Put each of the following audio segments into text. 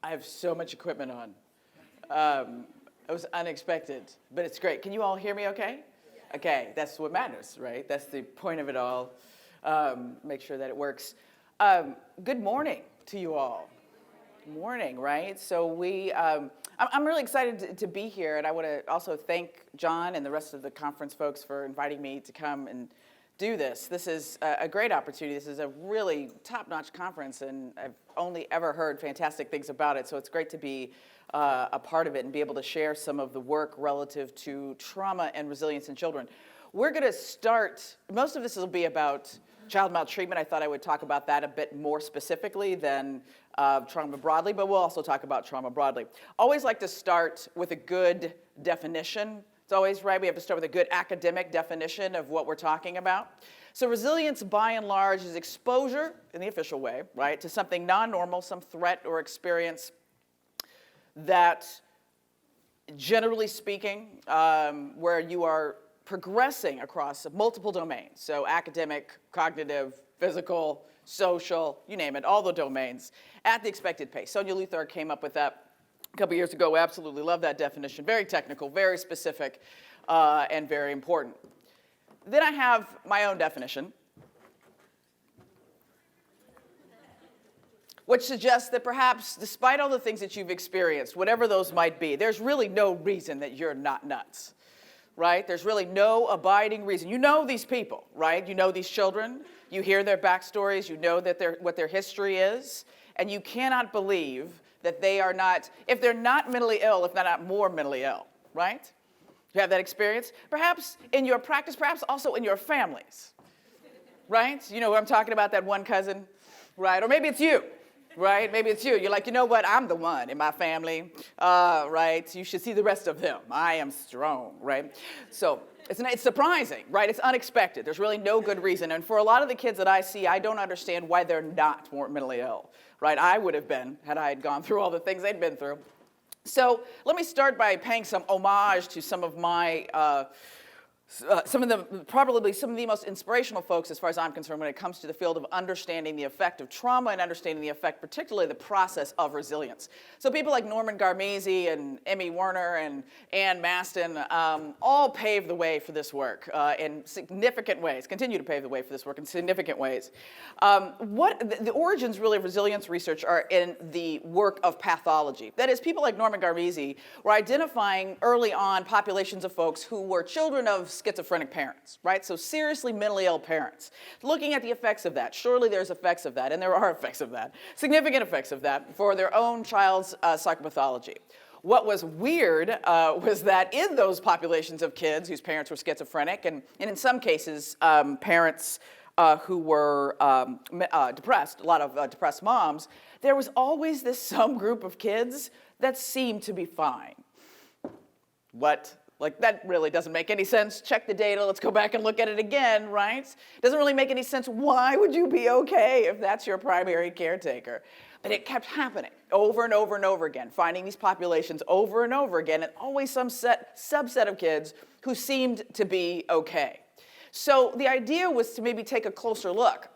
I have so much equipment on. It was unexpected, but it's great. Can you all hear me okay? Okay, that's what matters, right? That's the point of it all. Make sure that it works. Good morning to you all. Morning, right? So I'm really excited to be here, and I want to also thank John and the rest of the conference folks for inviting me to come and do this. This is a great opportunity. This is a really top-notch conference, and I've only ever heard fantastic things about it, so it's great to be a part of it and be able to share some of the work relative to trauma and resilience in children. We're going to start, most of this will be about child maltreatment. I thought I would talk about that a bit more specifically than trauma broadly, but we'll also talk about trauma broadly. Always like to start with a good definition. It's always right, we have to start with a good academic definition of what we're talking about. So resilience, by and large, is exposure, in the official way, right, to something non-normal, some threat or experience that, generally speaking, where you are progressing across multiple domains, so academic, cognitive, physical, social, you name it, all the domains, at the expected pace. Sonia Luthar came up with that a couple years ago. Absolutely love that definition. Very technical, very specific, and very important. Then I have my own definition, which suggests that perhaps, despite all the things that you've experienced, whatever those might be, there's really no reason that you're not nuts, right? There's really no abiding reason. You know these people, right? You know these children. You hear their backstories. You know that what their history is. And you cannot believe that they are not, if they're not mentally ill, if they're not more mentally ill, right? You have that experience? Perhaps in your practice, perhaps also in your families, right? You know what I'm talking about, that one cousin, right? Or maybe it's you. Right? Maybe it's you. You're like, you know what? I'm the one in my family, right? You should see the rest of them. I am strong, right? So it's surprising, right? It's unexpected. There's really no good reason. And for a lot of the kids that I see, I don't understand why they're not more mentally ill, right? I would have been had I had gone through all the things they'd been through. So let me start by paying some homage to some of my probably some of the most inspirational folks, as far as I'm concerned, when it comes to the field of understanding the effect of trauma and understanding the effect, particularly the process of resilience. So people like Norman Garmese and Emmy Werner and Ann Maston all paved the way for this work in significant ways, continue to pave the way for this work in significant ways. The origins really of resilience research are in the work of pathology. That is, people like Norman Garmese were identifying early on populations of folks who were children of schizophrenic parents, right? So seriously mentally ill parents. Looking at the effects of that. Surely there's effects of that, and there are effects of that, significant effects of that for their own child's psychopathology. What was weird was that in those populations of kids whose parents were schizophrenic, and in some cases parents who were depressed, a lot of depressed moms, there was always this some group of kids that seemed to be fine. What? Like, that really doesn't make any sense. Check the data. Let's go back and look at it again, right? Doesn't really make any sense. Why would you be okay if that's your primary caretaker? But it kept happening over and over and over again, finding these populations over and over again, and always some subset of kids who seemed to be okay. So the idea was to maybe take a closer look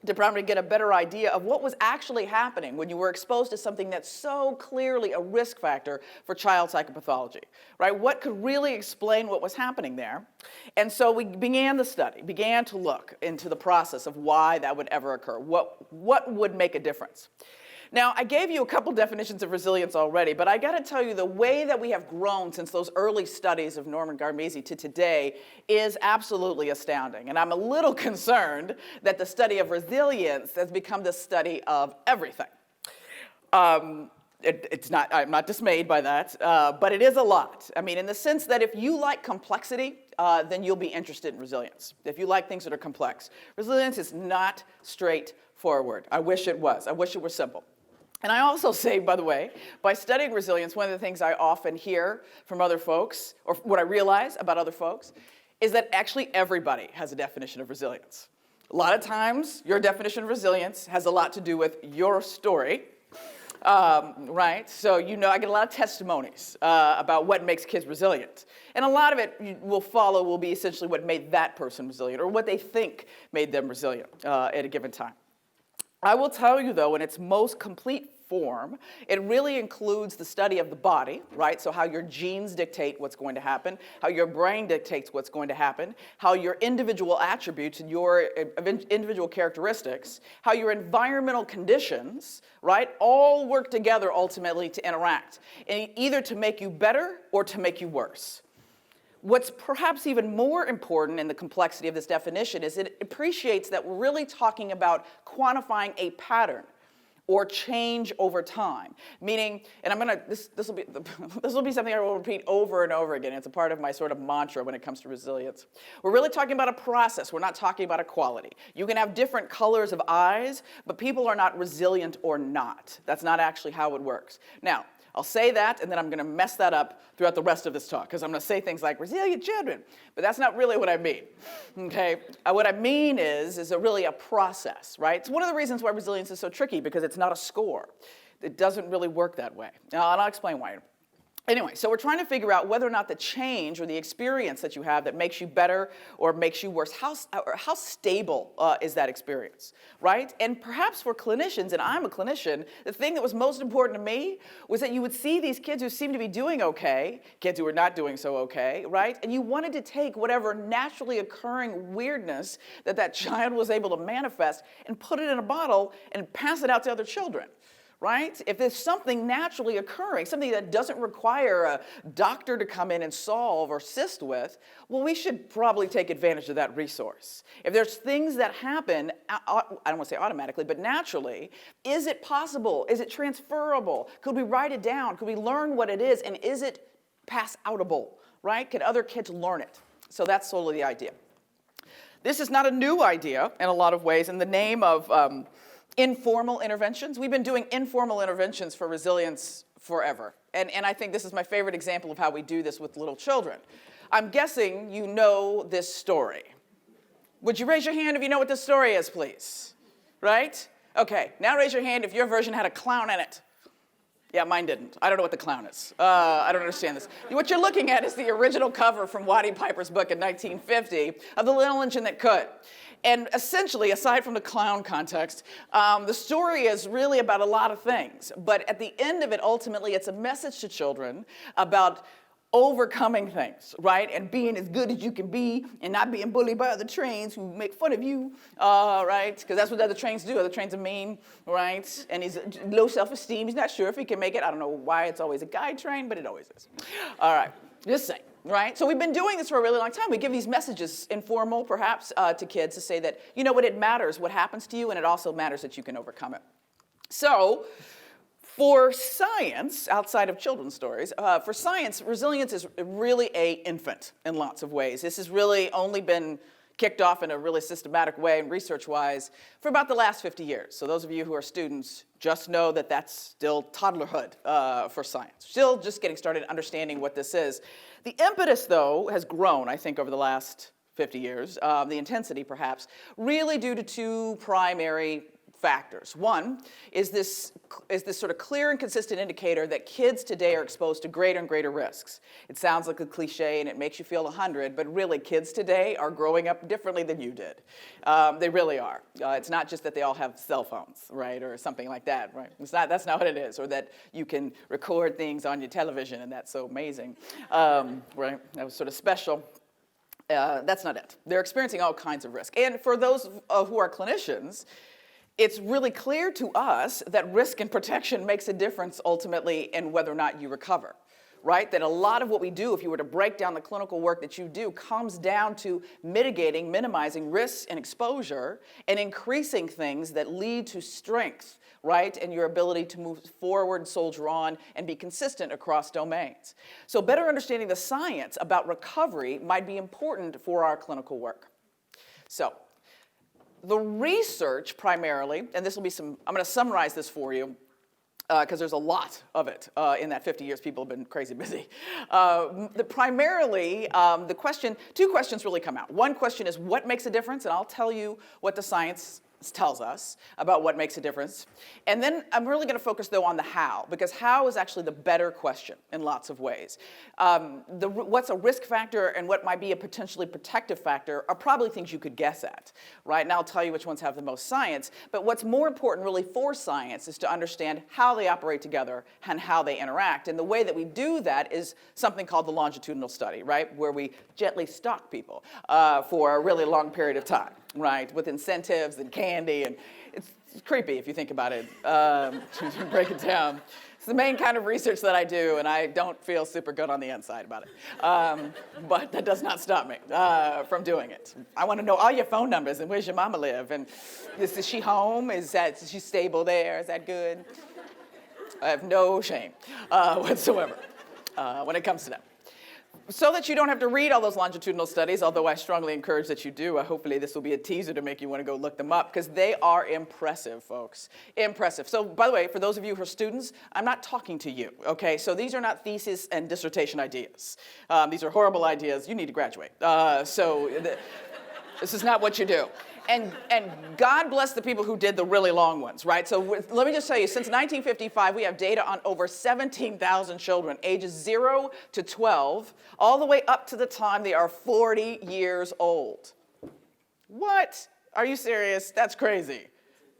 to probably get a better idea of what was actually happening when you were exposed to something that's so clearly a risk factor for child psychopathology, right? What could really explain what was happening there? And so we began the study, began to look into the process of why that would ever occur. What would make a difference? Now, I gave you a couple definitions of resilience already, but I got to tell you the way that we have grown since those early studies of Norman Garmese to today is absolutely astounding. And I'm a little concerned that the study of resilience has become the study of everything. I'm not dismayed by that, but it is a lot. I mean, in the sense that if you like complexity, then you'll be interested in resilience. If you like things that are complex. Resilience is not straightforward. I wish it was. I wish it were simple. And I also say, by the way, by studying resilience, one of the things I often hear from other folks, or what I realize about other folks, is that actually everybody has a definition of resilience. A lot of times, your definition of resilience has a lot to do with your story, right? So, you know, I get a lot of testimonies about what makes kids resilient. And a lot of it will be essentially what made that person resilient, or what they think made them resilient at a given time. I will tell you, though, in its most complete perform. It really includes the study of the body, right? So how your genes dictate what's going to happen, how your brain dictates what's going to happen, how your individual attributes and your individual characteristics, how your environmental conditions, right, all work together ultimately to interact, and either to make you better or to make you worse. What's perhaps even more important in the complexity of this definition is it appreciates that we're really talking about quantifying a pattern or change over time. Meaning, and this will be something I will repeat over and over again. It's a part of my sort of mantra when it comes to resilience. We're really talking about a process. We're not talking about a quality. You can have different colors of eyes, but people are not resilient or not. That's not actually how it works. Now, I'll say that, and then I'm going to mess that up throughout the rest of this talk, because I'm going to say things like resilient children, but that's not really what I mean, okay? What I mean is really a process, right? It's one of the reasons why resilience is so tricky, because it's not a score. It doesn't really work that way. Now, and I'll explain why. Anyway, so we're trying to figure out whether or not the change or the experience that you have that makes you better or makes you worse, how stable is that experience, right? And perhaps for clinicians, and I'm a clinician, the thing that was most important to me was that you would see these kids who seem to be doing okay, kids who are not doing so okay, right? And you wanted to take whatever naturally occurring weirdness that child was able to manifest and put it in a bottle and pass it out to other children. Right? If there's something naturally occurring, something that doesn't require a doctor to come in and solve or assist with, well, we should probably take advantage of that resource. If there's things that happen, I don't want to say automatically, but naturally, is it possible? Is it transferable? Could we write it down? Could we learn what it is? And is it pass-outable? Right? Can other kids learn it? So that's solely the idea. This is not a new idea in a lot of ways. In the name of informal interventions. We've been doing informal interventions for resilience forever. And I think this is my favorite example of how we do this with little children. I'm guessing you know this story. Would you raise your hand if you know what this story is, please? Right? Okay, now raise your hand if your version had a clown in it. Yeah, mine didn't. I don't know what the clown is. I don't understand this. What you're looking at is the original cover from Waddy Piper's book in 1950 of The Little Engine That Could. And essentially, aside from the clown context, the story is really about a lot of things. But at the end of it, ultimately, it's a message to children about overcoming things, right? And being as good as you can be and not being bullied by other trains who make fun of you, right? Because that's what other trains do. Other trains are mean, right? And he's low self-esteem. He's not sure if he can make it. I don't know why it's always a guy train, but it always is. All right, just saying. Right? So we've been doing this for a really long time. We give these messages, informal perhaps, to kids to say that, you know what, it matters what happens to you, and it also matters that you can overcome it. So for science, outside of children's stories, for science, resilience is really an infant in lots of ways. This has really only been kicked off in a really systematic way and research-wise for about the last 50 years. So those of you who are students, just know that that's still toddlerhood for science. Still just getting started understanding what this is. The impetus, though, has grown, I think, over the last 50 years, the intensity, perhaps, really due to two primary factors. One is this sort of clear and consistent indicator that kids today are exposed to greater and greater risks. It sounds like a cliche and it makes you feel 100, but really kids today are growing up differently than you did. They really are. It's not just that they all have cell phones, right, or something like that, right? That's not what it is, or that you can record things on your television and that's so amazing, right? That was sort of special. That's not it. They're experiencing all kinds of risk. And for those who are clinicians, it's really clear to us that risk and protection makes a difference ultimately in whether or not you recover, right? That a lot of what we do, if you were to break down the clinical work that you do, comes down to mitigating, minimizing risks and exposure, and increasing things that lead to strength, right? And your ability to move forward, soldier on, and be consistent across domains. So better understanding the science about recovery might be important for our clinical work. So the research primarily, and this will be I'm going to summarize this for you because there's a lot of it in that 50 years. People have been crazy busy. Two questions really come out. One question is what makes a difference, and I'll tell you what the science tells us about what makes a difference. And then I'm really going to focus, though, on the how, because how is actually the better question in lots of ways. What's a risk factor and what might be a potentially protective factor are probably things you could guess at, right? And I'll tell you which ones have the most science. But what's more important, really, for science is to understand how they operate together and how they interact. And the way that we do that is something called the longitudinal study, right, where we gently stalk people for a really long period of time, right, with incentives and candy, and it's creepy if you think about it. Break it down. It's the main kind of research that I do, and I don't feel super good on the inside about it. But that does not stop me from doing it. I want to know all your phone numbers and where's your mama live, and is she home? Is she stable there? Is that good? I have no shame whatsoever when it comes to that. So that you don't have to read all those longitudinal studies, although I strongly encourage that you do. Hopefully this will be a teaser to make you want to go look them up, because they are impressive, folks. Impressive. So, by the way, for those of you who are students, I'm not talking to you, okay? So these are not thesis and dissertation ideas. These are horrible ideas. You need to graduate. This is not what you do. And God bless the people who did the really long ones, right? So let me just tell you, since 1955, we have data on over 17,000 children, ages 0 to 12, all the way up to the time they are 40 years old. What? Are you serious? That's crazy.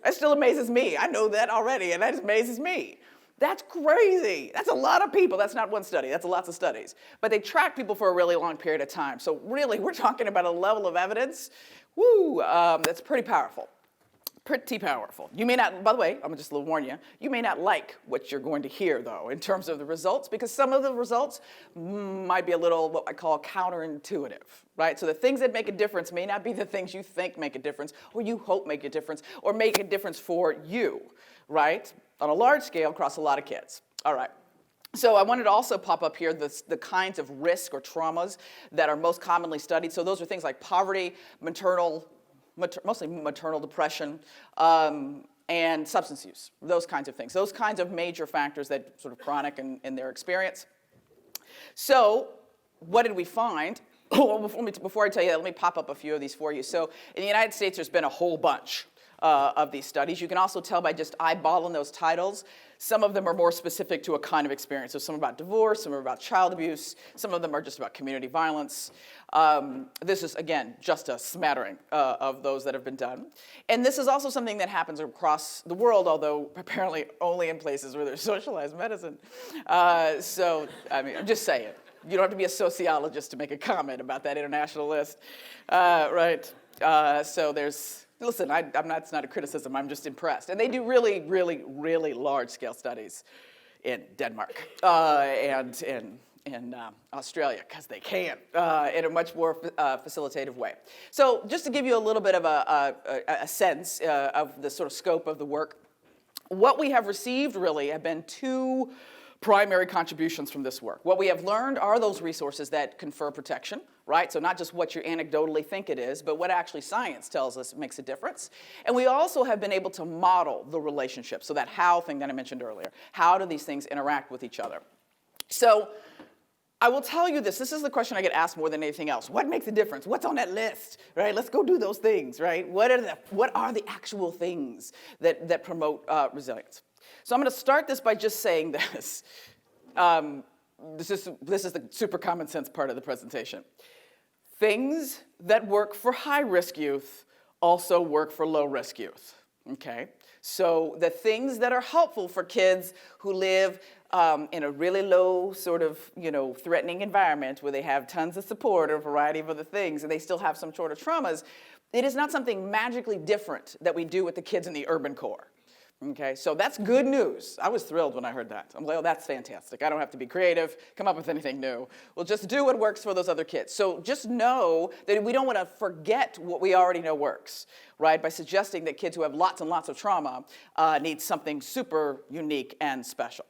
That still amazes me. I know that already, and that amazes me. That's crazy. That's a lot of people. That's not one study. That's lots of studies. But they track people for a really long period of time. So really, we're talking about a level of evidence, that's pretty powerful. Pretty powerful. You may not, by the way, I'm going to just warn you, you may not like what you're going to hear, though, in terms of the results, because some of the results might be a little, what I call, counterintuitive, right? So the things that make a difference may not be the things you think make a difference, or you hope make a difference, or make a difference for you, right? On a large scale, across a lot of kids. All right. So I wanted to also pop up here the kinds of risk or traumas that are most commonly studied. So those are things like poverty, mostly maternal depression, and substance use, those kinds of things. Those kinds of major factors that sort of chronic in their experience. So what did we find? Before I tell you that, let me pop up a few of these for you. So in the United States, there's been a whole bunch of these studies. You can also tell by just eyeballing those titles. Some of them are more specific to a kind of experience. So some are about divorce, some are about child abuse, some of them are just about community violence. This is, again, just a smattering of those that have been done. And this is also something that happens across the world, although apparently only in places where there's socialized medicine. So, I mean, I'm just saying. You don't have to be a sociologist to make a comment about that international list, right? So there's... Listen, it's not a criticism, I'm just impressed. And they do really, really, really large-scale studies in Denmark and in Australia, because they can, in a much more facilitative way. So just to give you a little bit of a sense of the sort of scope of the work, what we have received really have been two primary contributions from this work. What we have learned are those resources that confer protection, right? So not just what you anecdotally think it is, but what actually science tells us makes a difference. And we also have been able to model the relationship, so that how thing that I mentioned earlier. How do these things interact with each other? So I will tell you this is the question I get asked more than anything else. What makes a difference? What's on that list, right? Let's go do those things, right? What are the actual things that promote resilience? So I'm going to start this by just saying this. This is the super common sense part of the presentation. Things that work for high-risk youth also work for low-risk youth, okay? So the things that are helpful for kids who live in a really low sort of, threatening environment where they have tons of support or a variety of other things and they still have some sort of traumas, it is not something magically different that we do with the kids in the urban core. Okay, so that's good news. I was thrilled when I heard that. I'm like, oh, that's fantastic. I don't have to be creative, come up with anything new. We'll just do what works for those other kids. So just know that we don't want to forget what we already know works, right? By suggesting that kids who have lots and lots of trauma need something super unique and special.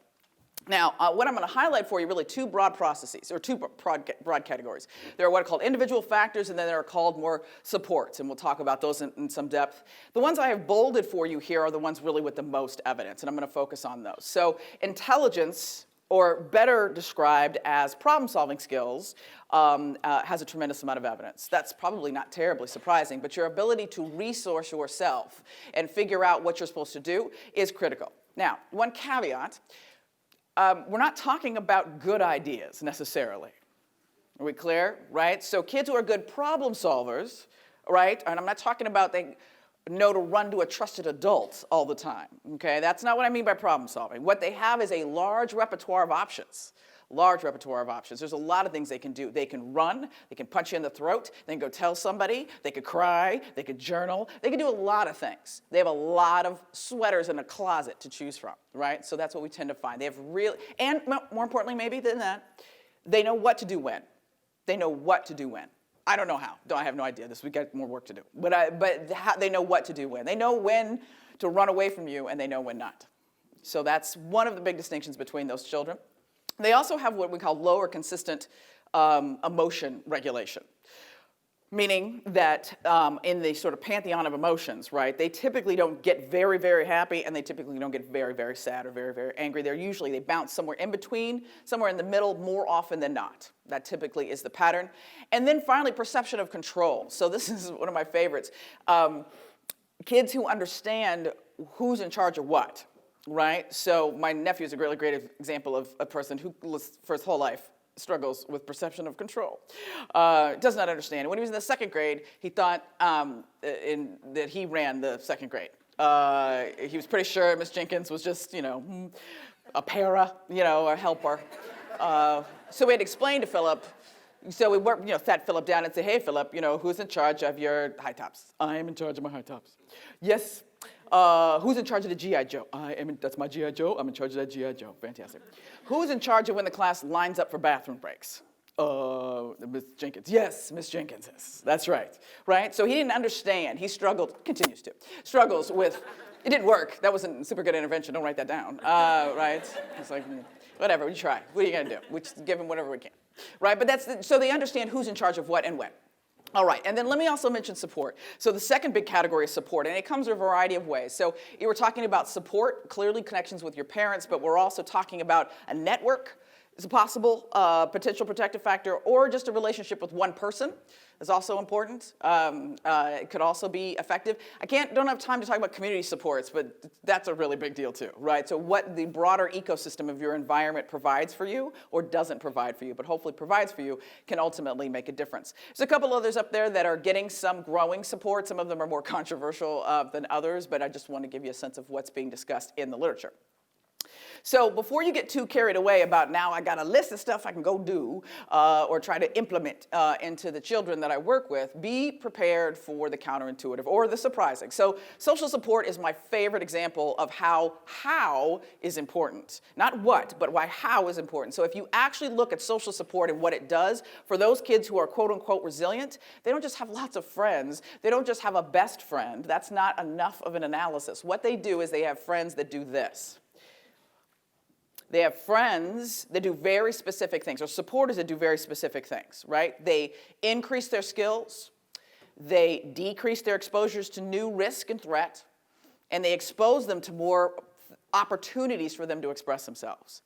Now, what I'm going to highlight for you really two broad processes, or two broad categories. There are what are called individual factors, and then there are called more supports, and we'll talk about those in some depth. The ones I have bolded for you here are the ones really with the most evidence, and I'm going to focus on those. So intelligence or better described as problem-solving skills, has a tremendous amount of evidence. That's probably not terribly surprising, but your ability to resource yourself and figure out what you're supposed to do is critical. Now, one caveat, we're not talking about good ideas necessarily. Are we clear, right? So kids who are good problem solvers, right, and I'm not talking about they know to run to a trusted adult all the time, okay? That's not what I mean by problem solving. What they have is a large repertoire of options. Large repertoire of options. There's a lot of things they can do. They can run, they can punch you in the throat, they can go tell somebody, they could cry, they could journal, they can do a lot of things. They have a lot of sweaters in a closet to choose from, right? So that's what we tend to find. They have real, and more importantly maybe than that, they know what to do when. They know what to do when. I don't know how. I have no idea. We got more work to do. But they know what to do when. They know when to run away from you, and they know when not. So that's one of the big distinctions between those children. They also have what we call low or consistent emotion regulation, meaning that in the sort of pantheon of emotions, right, they typically don't get very, very happy, and they typically don't get very, very sad or very, very angry. They bounce somewhere in between, somewhere in the middle more often than not. That typically is the pattern. And then finally, perception of control. So this is one of my favorites. Kids who understand who's in charge of what, right? So my nephew is a really great example of a person who, for his whole life, struggles with perception of control. Does not understand. When he was in the second grade, he thought that he ran the second grade. He was pretty sure Miss Jenkins was just, a para, a helper. So we had explained to Philip, so we worked, sat Philip down and said, hey, Philip, who's in charge of your high tops? I am in charge of my high tops. Yes. Who's in charge of the G.I. Joe? That's my G.I. Joe. I'm in charge of that G.I. Joe. Fantastic. Who's in charge of when the class lines up for bathroom breaks? Miss Jenkins. Yes, Miss Jenkins is. That's right. Right? So he didn't understand. He struggled, continues to, struggles with, it didn't work. That wasn't a super good intervention. Don't write that down. Right? It's like, whatever, we try. What are you going to do? We just give him whatever we can. Right? But so they understand who's in charge of what and when. All right, and then let me also mention support. So the second big category is support, and it comes in a variety of ways. So you were talking about support, clearly connections with your parents, but we're also talking about a network is a possible potential protective factor, or just a relationship with one person is also important. It could also be effective. Don't have time to talk about community supports, but that's a really big deal too, right? So what the broader ecosystem of your environment provides for you, or doesn't provide for you, but hopefully provides for you, can ultimately make a difference. There's a couple others up there that are getting some growing support. Some of them are more controversial than others, but I just want to give you a sense of what's being discussed in the literature. So before you get too carried away about now I got a list of stuff I can go do or try to implement into the children that I work with, be prepared for the counterintuitive or the surprising. So social support is my favorite example of how is important. Not what, but why how is important. So if you actually look at social support and what it does for those kids who are quote unquote resilient, they don't just have lots of friends. They don't just have a best friend. That's not enough of an analysis. What they do is they have friends that do this. They have friends that do very specific things, or supporters that do very specific things, right? They increase their skills, they decrease their exposures to new risk and threat, and they expose them to more opportunities for them to express themselves.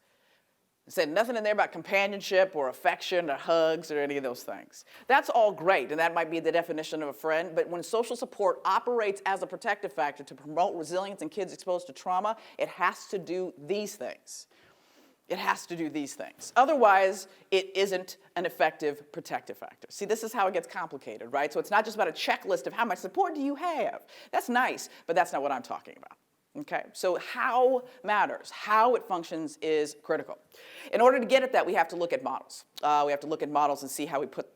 I said nothing in there about companionship or affection or hugs or any of those things. That's all great, and that might be the definition of a friend, but when social support operates as a protective factor to promote resilience in kids exposed to trauma, it has to do these things. It has to do these things. Otherwise, it isn't an effective protective factor. See, this is how it gets complicated, right? So it's not just about a checklist of how much support do you have. That's nice, but that's not what I'm talking about. Okay, so how matters. How it functions is critical. In order to get at that, we have to look at models. We have to look at models and see how we put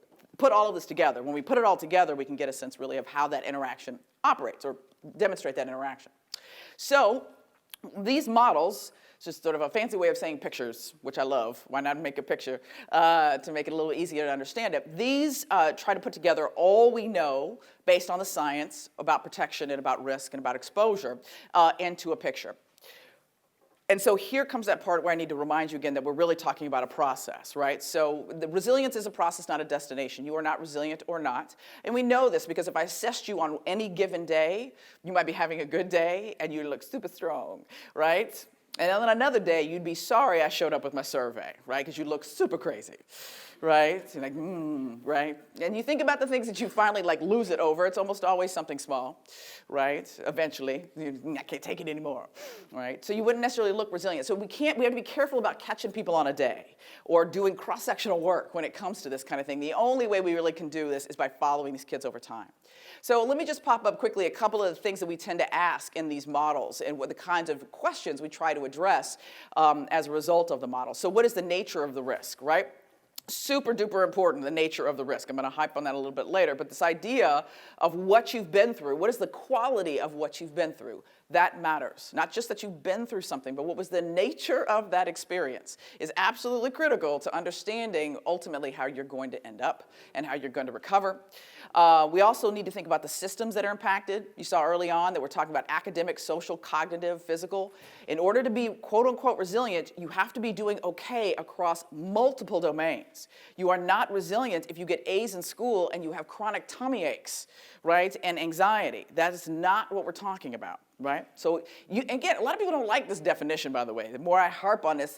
all of this together. When we put it all together, we can get a sense really of how that interaction operates or demonstrate that interaction. So these models, it's just sort of a fancy way of saying pictures, which I love. Why not make a picture to make it a little easier to understand it? These try to put together all we know based on the science about protection and about risk and about exposure into a picture. And so here comes that part where I need to remind you again that we're really talking about a process, right? So the resilience is a process, not a destination. You are not resilient or not. And we know this because if I assessed you on any given day, you might be having a good day and you look super strong, right? And then on another day, you'd be sorry I showed up with my survey, right? Because you look super crazy, right? You're like, right? And you think about the things that you finally like lose it over. It's almost always something small, right? Eventually, I can't take it anymore, right? So you wouldn't necessarily look resilient. So we have to be careful about catching people on a day or doing cross-sectional work when it comes to this kind of thing. The only way we really can do this is by following these kids over time. So let me just pop up quickly a couple of the things that we tend to ask in these models and what the kinds of questions we try to address as a result of the model. So what is the nature of the risk, right? Super duper important, the nature of the risk. I'm going to hype on that a little bit later, but this idea of what you've been through, what is the quality of what you've been through, that matters. Not just that you've been through something, but what was the nature of that experience is absolutely critical to understanding ultimately how you're going to end up and how you're going to recover. We also need to think about the systems that are impacted. You saw early on that we're talking about academic, social, cognitive, physical. In order to be quote unquote resilient, you have to be doing okay across multiple domains. You are not resilient if you get A's in school and you have chronic tummy aches, right, and anxiety. That is not what we're talking about. Right? So again, a lot of people don't like this definition, by the way. The more I harp on this,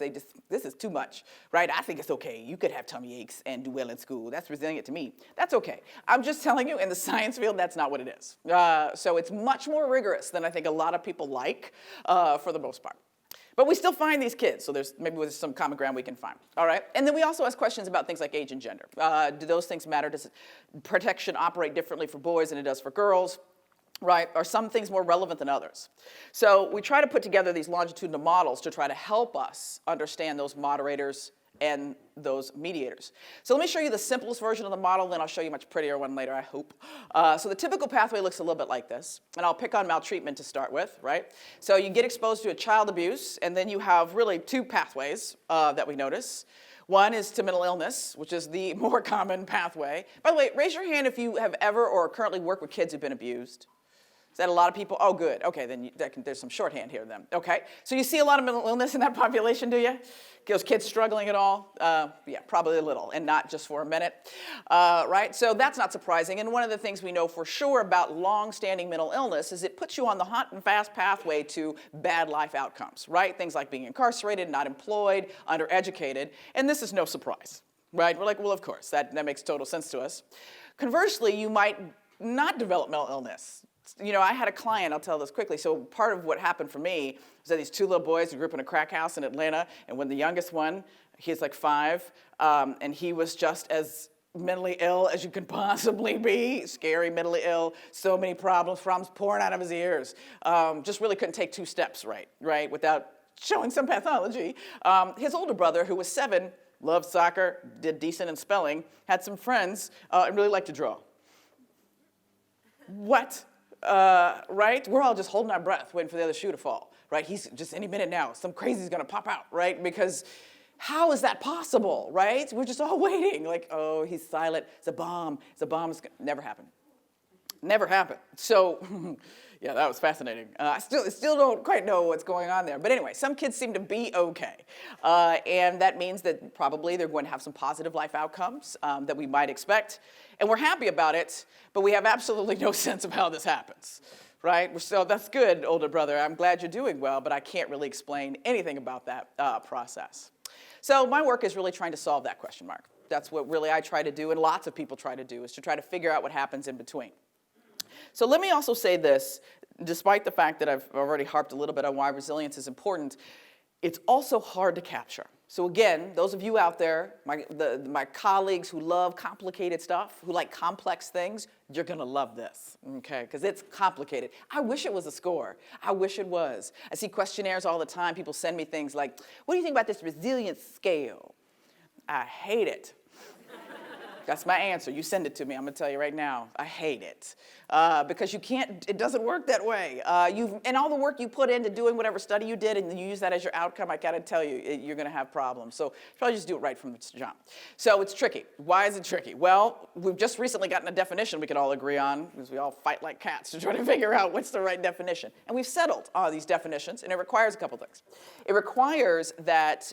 this is too much, right? I think it's okay. You could have tummy aches and do well in school. That's resilient to me. That's okay. I'm just telling you, in the science field, that's not what it is. So it's much more rigorous than I think a lot of people like for the most part. But we still find these kids, so maybe some common ground we can find. All right? And then we also ask questions about things like age and gender. Do those things matter? Does protection operate differently for boys than it does for girls? Right? Are some things more relevant than others? So we try to put together these longitudinal models to try to help us understand those moderators and those mediators. So let me show you the simplest version of the model, then I'll show you a much prettier one later, I hope. So the typical pathway looks a little bit like this, and I'll pick on maltreatment to start with, right? So you get exposed to a child abuse, and then you have really two pathways that we notice. One is to mental illness, which is the more common pathway. By the way, raise your hand if you have ever or currently worked with kids who've been abused. Is that a lot of people? Oh, good. Okay, then there's some shorthand here then. Okay, so you see a lot of mental illness in that population, do you? Those kids struggling at all? Yeah, probably a little, and not just for a minute, right? So that's not surprising. And one of the things we know for sure about long-standing mental illness is it puts you on the hot and fast pathway to bad life outcomes, right? Things like being incarcerated, not employed, undereducated, and this is no surprise, right? We're like, well, of course, that makes total sense to us. Conversely, you might not develop mental illness. You know, I had a client, I'll tell this quickly. So part of what happened for me was that these two little boys who grew up in a crack house in Atlanta, and when the youngest one, he's like 5, and he was just as mentally ill as you could possibly be, scary, mentally ill, so many problems pouring out of his ears. Just really couldn't take 2 steps right, without showing some pathology. His older brother, who was 7, loved soccer, did decent in spelling, had some friends, and really liked to draw. What? Right? We're all just holding our breath, waiting for the other shoe to fall, right? He's just any minute now, some crazy's gonna pop out, right? Because how is that possible, right? We're just all waiting, like, oh, he's silent, it's a bomb, never happened. Never happened. So, yeah, that was fascinating. I still don't quite know what's going on there. But anyway, some kids seem to be okay. And that means that probably they're going to have some positive life outcomes that we might expect. And we're happy about it, but we have absolutely no sense of how this happens, right? So that's good, older brother. I'm glad you're doing well, but I can't really explain anything about that process. So my work is really trying to solve that question mark. That's what really I try to do, and lots of people try to do, is to try to figure out what happens in between. So let me also say this, despite the fact that I've already harped a little bit on why resilience is important, it's also hard to capture. So again, those of you out there, my colleagues who love complicated stuff, who like complex things, you're gonna love this, okay? Because it's complicated. I wish it was a score. I wish it was. I see questionnaires all the time. People send me things like, what do you think about this resilience scale? I hate it. That's my answer. You send it to me. I'm going to tell you right now. I hate it. Because it doesn't work that way. And all the work you put into doing whatever study you did and you use that as your outcome, I got to tell you, you're going to have problems. So probably just do it right from the jump. So it's tricky. Why is it tricky? Well, we've just recently gotten a definition we could all agree on, because we all fight like cats to try to figure out what's the right definition. And we've settled on these definitions, and it requires a couple things. It requires that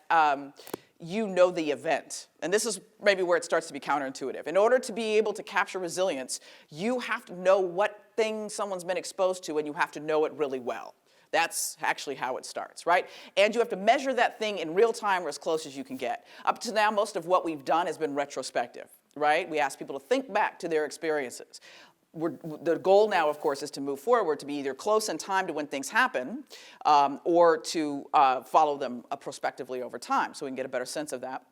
you know the event. And this is maybe where it starts to be counterintuitive. In order to be able to capture resilience, you have to know what thing someone's been exposed to, and you have to know it really well. That's actually how it starts, right? And you have to measure that thing in real time or as close as you can get. Up to now, most of what we've done has been retrospective, right? We ask people to think back to their experiences. The goal now, of course, is to move forward, to be either close in time to when things happen or to follow them prospectively over time so we can get a better sense of that.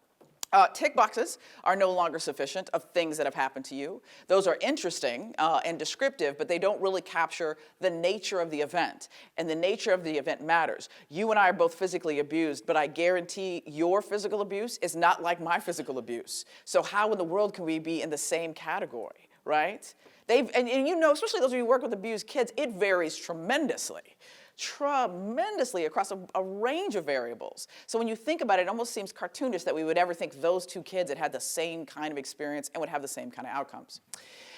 Tick boxes are no longer sufficient of things that have happened to you. Those are interesting and descriptive, but they don't really capture the nature of the event. And the nature of the event matters. You and I are both physically abused, but I guarantee your physical abuse is not like my physical abuse. So how in the world can we be in the same category, right? And you know, especially those of you who work with abused kids, it varies tremendously across a range of variables. So when you think about it, it almost seems cartoonish that we would ever think those two kids had the same kind of experience and would have the same kind of outcomes.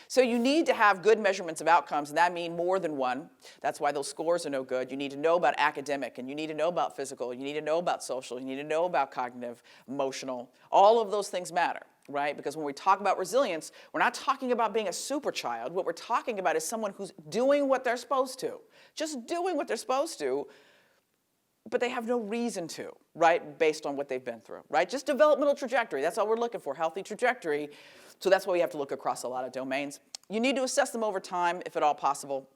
So you need to have good measurements of outcomes, and that means more than one. That's why those scores are no good. You need to know about academic, and you need to know about physical, you need to know about social, you need to know about cognitive, emotional. All of those things matter, right? Because when we talk about resilience, we're not talking about being a super child. What we're talking about is someone who's doing what they're supposed to, just doing what they're supposed to, but they have no reason to, right, based on what they've been through, right? Just developmental trajectory. That's all we're looking for, healthy trajectory. So that's why we have to look across a lot of domains. You need to assess them over time, if at all possible.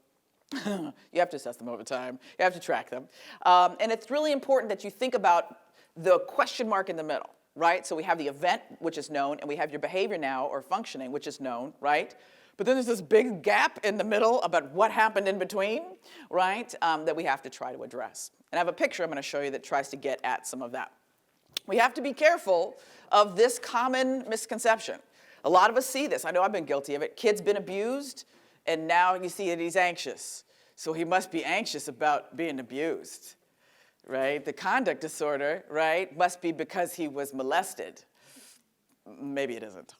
You have to assess them over time. You have to track them. And it's really important that you think about the question mark in the middle, right? So we have the event, which is known, and we have your behavior now, or functioning, which is known, right? But then there's this big gap in the middle about what happened in between, right, that we have to try to address. And I have a picture I'm going to show you that tries to get at some of that. We have to be careful of this common misconception. A lot of us see this. I know I've been guilty of it. Kid's been abused, and now you see that he's anxious. So he must be anxious about being abused, right? The conduct disorder, right, must be because he was molested. Maybe it isn't.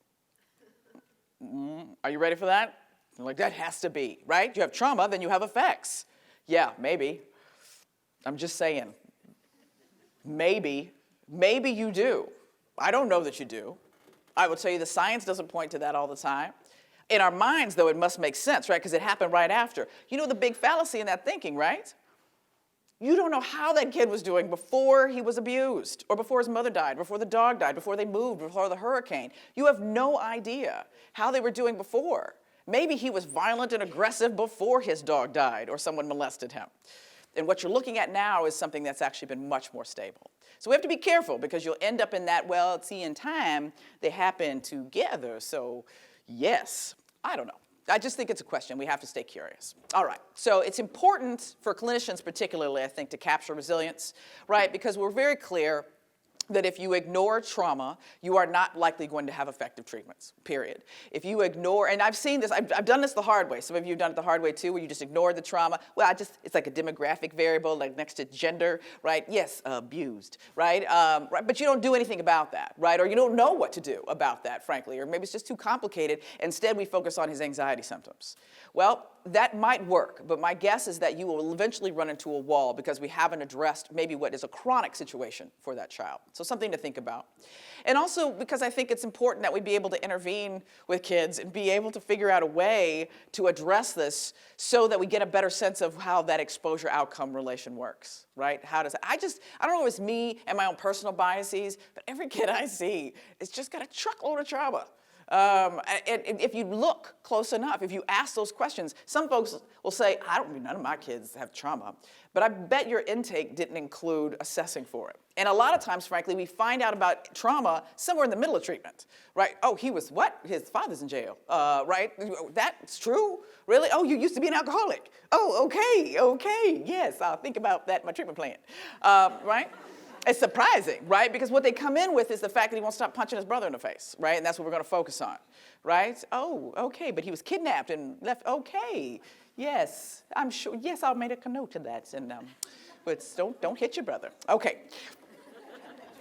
Are you ready for that? You're like, that has to be, right? You have trauma, then you have effects. Yeah, maybe. I'm just saying. Maybe you do. I don't know that you do. I will tell you the science doesn't point to that all the time. In our minds, though, it must make sense, right? Because it happened right after. You know the big fallacy in that thinking, right? You don't know how that kid was doing before he was abused, or before his mother died, before the dog died, before they moved, before the hurricane. You have no idea how they were doing before. Maybe he was violent and aggressive before his dog died or someone molested him. And what you're looking at now is something that's actually been much more stable. So we have to be careful because you'll end up in that, well, see, in time, they happen together. So yes, I don't know. I just think it's a question. We have to stay curious. All right. So it's important for clinicians particularly, I think, to capture resilience, right? Because we're very clear that if you ignore trauma, you are not likely going to have effective treatments, period. If you ignore, and I've seen this, I've done this the hard way. Some of you have done it the hard way too, where you just ignore the trauma. Well, it's like a demographic variable, like next to gender, right? Yes, abused, right? Right? But you don't do anything about that, right? Or you don't know what to do about that, frankly, or maybe it's just too complicated. Instead, we focus on his anxiety symptoms. Well, that might work, but my guess is that you will eventually run into a wall because we haven't addressed maybe what is a chronic situation for that child. So something to think about. And also because I think it's important that we be able to intervene with kids and be able to figure out a way to address this so that we get a better sense of how that exposure outcome relation works, right? How does it, I don't know if it's me and my own personal biases, but every kid I see has just got a truckload of trauma. And if you look close enough, if you ask those questions, some folks will say, none of my kids have trauma. But I bet your intake didn't include assessing for it. And a lot of times, frankly, we find out about trauma somewhere in the middle of treatment, right? Oh, he was what? His father's in jail, right? That's true? Really? Oh, you used to be an alcoholic. Oh, okay, yes, I'll think about that in my treatment plan, right? It's surprising, right? Because what they come in with is the fact that he won't stop punching his brother in the face, right? And that's what we're going to focus on, right? Oh, okay, but he was kidnapped and left. Okay, yes, I'm sure. Yes, I'll make a note of that. And but don't hit your brother. Okay.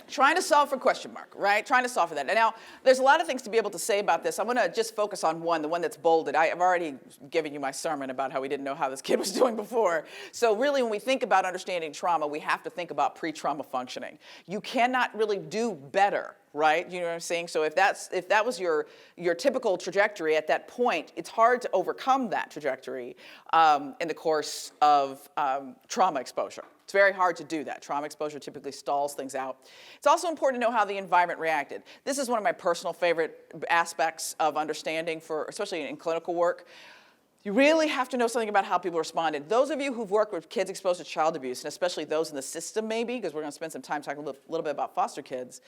Trying to solve for question mark, right? Trying to solve for that. And now, there's a lot of things to be able to say about this. I'm going to just focus on one, the one that's bolded. I've already given you my sermon about how we didn't know how this kid was doing before. So really, when we think about understanding trauma, we have to think about pre-trauma functioning. You cannot really do better, right? You know what I'm saying? So if that was your typical trajectory at that point, it's hard to overcome that trajectory in the course of trauma exposure. It's very hard to do that. Trauma exposure typically stalls things out. It's also important to know how the environment reacted. This is one of my personal favorite aspects of understanding, especially in clinical work. You really have to know something about how people responded. Those of you who've worked with kids exposed to child abuse, and especially those in the system maybe, because we're going to spend some time talking a little bit about foster kids,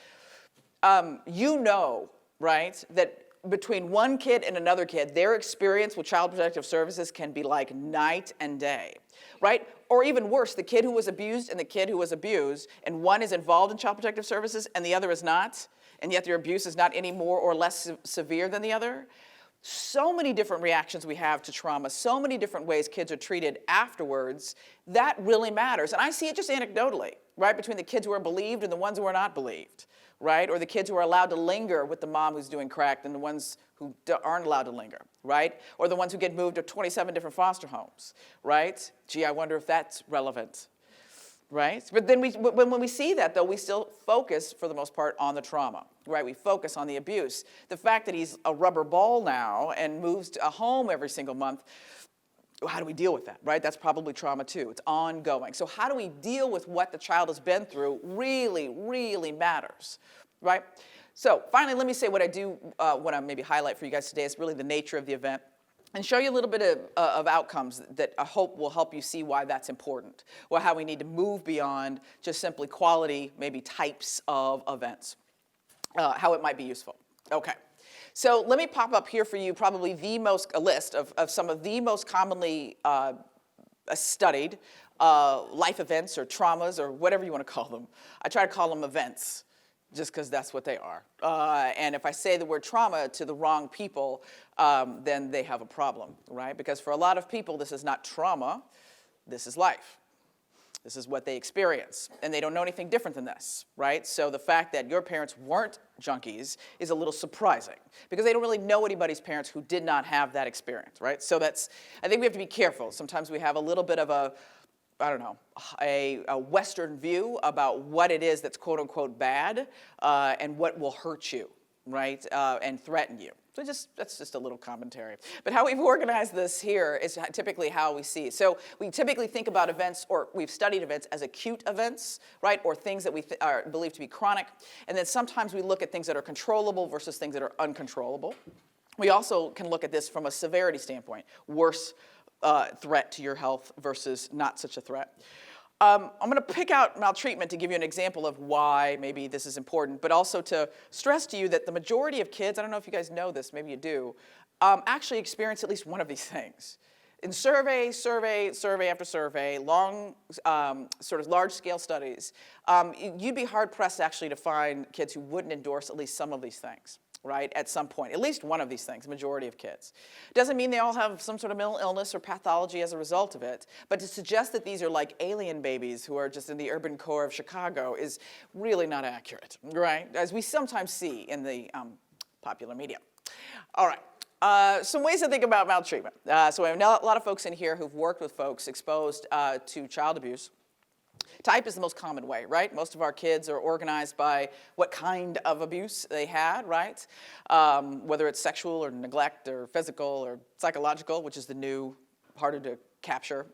you know, right, that between one kid and another kid, their experience with Child Protective Services can be like night and day, right? Or even worse, the kid who was abused and the kid who was abused, and one is involved in Child Protective Services and the other is not, and yet their abuse is not any more or less severe than the other. So many different reactions we have to trauma, so many different ways kids are treated afterwards, that really matters. And I see it just anecdotally, right, between the kids who are believed and the ones who are not believed. Right? Or the kids who are allowed to linger with the mom who's doing crack and the ones who aren't allowed to linger, right? Or the ones who get moved to 27 different foster homes, right? Gee, I wonder if that's relevant, right? But then when we see that, though, we still focus, for the most part, on the trauma, right? We focus on the abuse. The fact that he's a rubber ball now and moves to a home every single month, how do we deal with that, right? That's probably trauma too. It's ongoing. So how do we deal with what the child has been through really, really matters, right? So finally, let me say what I do want to maybe highlight for you guys today is really the nature of the event and show you a little bit of outcomes that I hope will help you see why that's important, or how we need to move beyond just simply quality, maybe types of events, how it might be useful. Okay. So let me pop up here for you probably a list of some of the most commonly studied life events or traumas or whatever you want to call them. I try to call them events just because that's what they are. And if I say the word trauma to the wrong people, then they have a problem, right? Because for a lot of people, this is not trauma, this is life. This is what they experience, and they don't know anything different than this, right? So the fact that your parents weren't junkies is a little surprising because they don't really know anybody's parents who did not have that experience, right? So I think we have to be careful. Sometimes we have a little bit of a Western view about what it is that's quote unquote bad and what will hurt you, right, and threaten you. So that's just a little commentary. But how we've organized this here is typically how we see. So we typically think about events, or we've studied events as acute events, right, or things that we are believed to be chronic. And then sometimes we look at things that are controllable versus things that are uncontrollable. We also can look at this from a severity standpoint, worse threat to your health versus not such a threat. I'm going to pick out maltreatment to give you an example of why maybe this is important, but also to stress to you that the majority of kids, I don't know if you guys know this, maybe you do, actually experience at least one of these things. In survey after survey, long, sort of large-scale studies, you'd be hard-pressed actually to find kids who wouldn't endorse at least some of these things, right, at some point. At least one of these things, majority of kids. Doesn't mean they all have some sort of mental illness or pathology as a result of it, but to suggest that these are like alien babies who are just in the urban core of Chicago is really not accurate, right, as we sometimes see in the popular media. All right. Some ways to think about maltreatment. So we have a lot of folks in here who've worked with folks exposed to child abuse. Type is the most common way, right? Most of our kids are organized by what kind of abuse they had, right? Whether it's sexual or neglect or physical or psychological, which is the new, harder to capture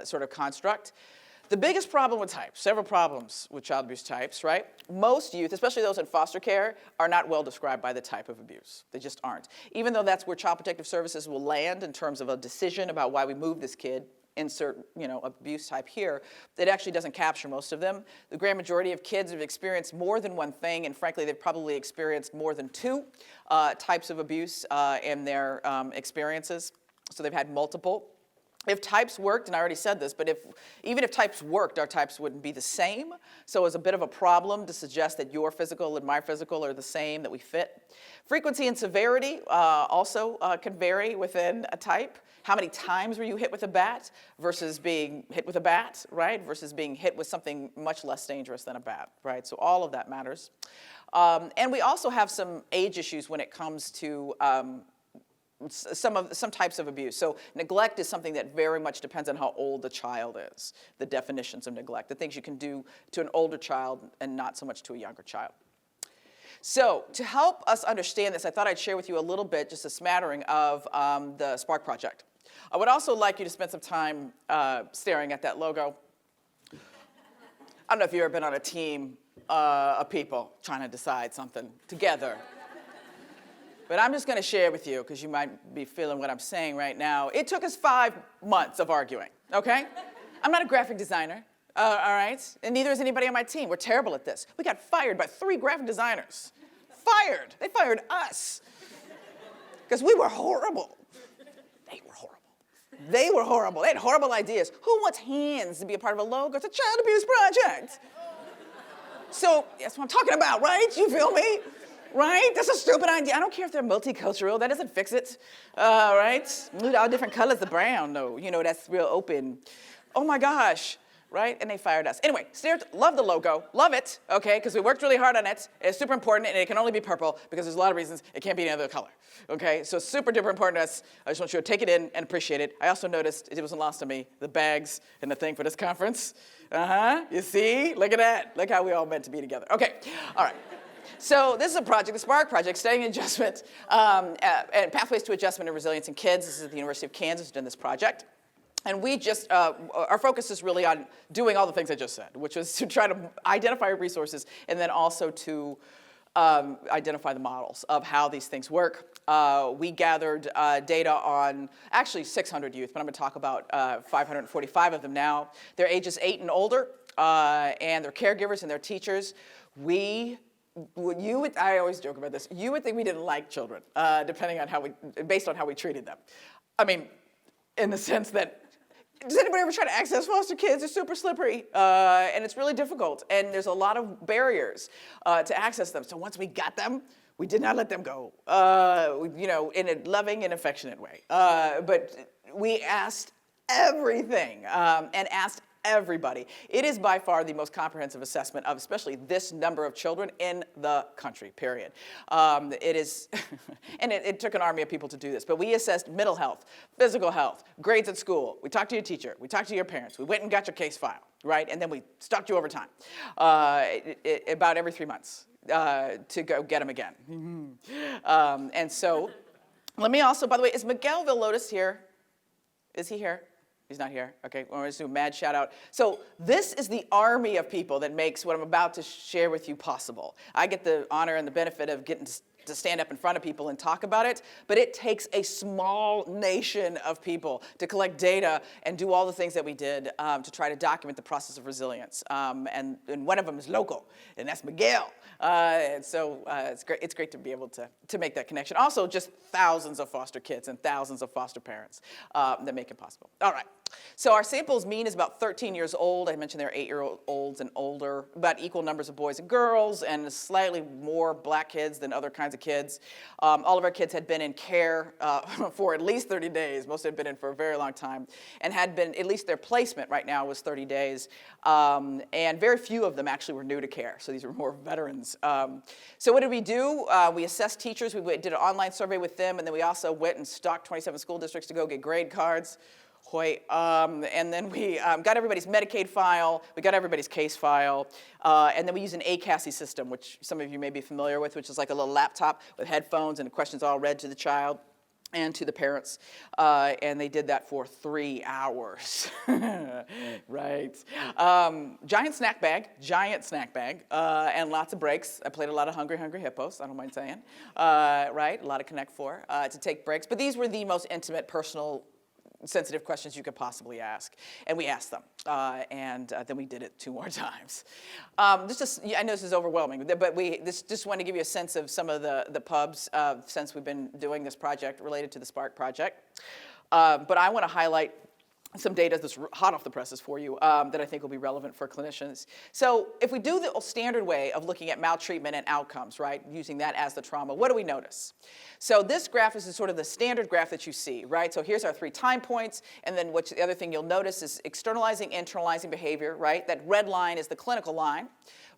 sort of construct. The biggest problem with types, several problems with child abuse types, right? Most youth, especially those in foster care, are not well described by the type of abuse. They just aren't. Even though that's where Child Protective Services will land in terms of a decision about why we move this kid, insert, abuse type here, it actually doesn't capture most of them. The grand majority of kids have experienced more than one thing, and frankly, they've probably experienced more than two types of abuse in their experiences. So they've had multiple. If types worked, and I already said this, but even if types worked, our types wouldn't be the same. So it's a bit of a problem to suggest that your physical and my physical are the same, that we fit. Frequency and severity also can vary within a type. How many times were you hit with a bat versus being hit with a bat, right? Versus being hit with something much less dangerous than a bat, right? So all of that matters. And we also have some age issues when it comes to some types of abuse. So neglect is something that very much depends on how old the child is, the definitions of neglect, the things you can do to an older child and not so much to a younger child. So to help us understand this, I thought I'd share with you a little bit, just a smattering of the Spark Project. I would also like you to spend some time staring at that logo. I don't know if you've ever been on a team of people trying to decide something together. But I'm just going to share with you, because you might be feeling what I'm saying right now. It took us 5 months of arguing, okay? I'm not a graphic designer, all right? And neither is anybody on my team. We're terrible at this. We got fired by 3 graphic designers. Fired. They fired us. Because we were horrible. They were horrible. They were horrible. They had horrible ideas. Who wants hands to be a part of a logo? It's a child abuse project. So that's what I'm talking about, right? You feel me? Right? That's a stupid idea. I don't care if they're multicultural. That doesn't fix it. Right? All different colors of brown, though. You know, that's real open. Oh, my gosh. Right? And they fired us. Anyway, love the logo. Love it, okay? Because we worked really hard on it. It's super important, and it can only be purple because there's a lot of reasons it can't be any other color. Okay? So it's super duper important to us. I just want you to take it in and appreciate it. I also noticed, it wasn't lost on me, the bags and the thing for this conference. You see? Look at that. Look how we all meant to be together. Okay. All right. So this is a project, the Spark Project, Studying Adjustment and Pathways to Adjustment and Resilience in Kids. This is at the University of Kansas doing this project. And we just, our focus is really on doing all the things I just said, which was to try to identify resources and then also to identify the models of how these things work. We gathered data on actually 600 youth, but I'm going to talk about 545 of them now. They're ages 8 and older, and their caregivers and their teachers. I always joke about this. You would think we didn't like children, depending on based on how we treated them. I mean, in the sense that, does anybody ever try to access foster kids? It's super slippery, and it's really difficult, and there's a lot of barriers to access them. So once we got them, we did not let them go, in a loving and affectionate way. But we asked everything, and asked everybody. It is by far the most comprehensive assessment of especially this number of children in the country, period. It is, and it took an army of people to do this, but we assessed mental health, physical health, grades at school. We talked to your teacher. We talked to your parents. We went and got your case file, right? And then we stalked you over time, about every 3 months to go get them again. And so, let me also, by the way, is Miguel Villodas here? Is he here? He's not here. Okay, we're going to do a mad shout out. So this is the army of people that makes what I'm about to share with you possible. I get the honor and the benefit of getting to stand up in front of people and talk about it, but it takes a small nation of people to collect data and do all the things that we did to try to document the process of resilience. And one of them is local, and that's Miguel. And so it's great to be able to make that connection. Also, just thousands of foster kids and thousands of foster parents that make it possible. All right. So our sample's mean is about 13 years old. I mentioned there are 8-year-olds and older, about equal numbers of boys and girls, and slightly more black kids than other kinds of kids. All of our kids had been in care for at least 30 days. Most had been in for a very long time, and had been, at least their placement right now was 30 days. And very few of them actually were new to care, so these were more veterans. So what did we do? We assessed teachers. We did an online survey with them, and then we also went and stalked 27 school districts to go get grade cards. And then we got everybody's Medicaid file, we got everybody's case file, and then we used an ACASI system, which some of you may be familiar with, which is like a little laptop with headphones and the questions all read to the child and to the parents, and they did that for 3 hours, right? Giant snack bag, and lots of breaks. I played a lot of Hungry Hippos, I don't mind saying, right? A lot of Connect 4 to take breaks, but these were the most intimate, personal, sensitive questions you could possibly ask, and we asked them, and then we did it 2 more times. I know this is overwhelming, but just want to give you a sense of some of the pubs since we've been doing this project related to the Spark Project. But I want to highlight some data that's hot off the presses for you that I think will be relevant for clinicians. So if we do the standard way of looking at maltreatment and outcomes, right, using that as the trauma, what do we notice? So this graph is sort of the standard graph that you see, right? So here's our 3 time points, and then the other thing you'll notice is externalizing, internalizing behavior, right? That red line is the clinical line,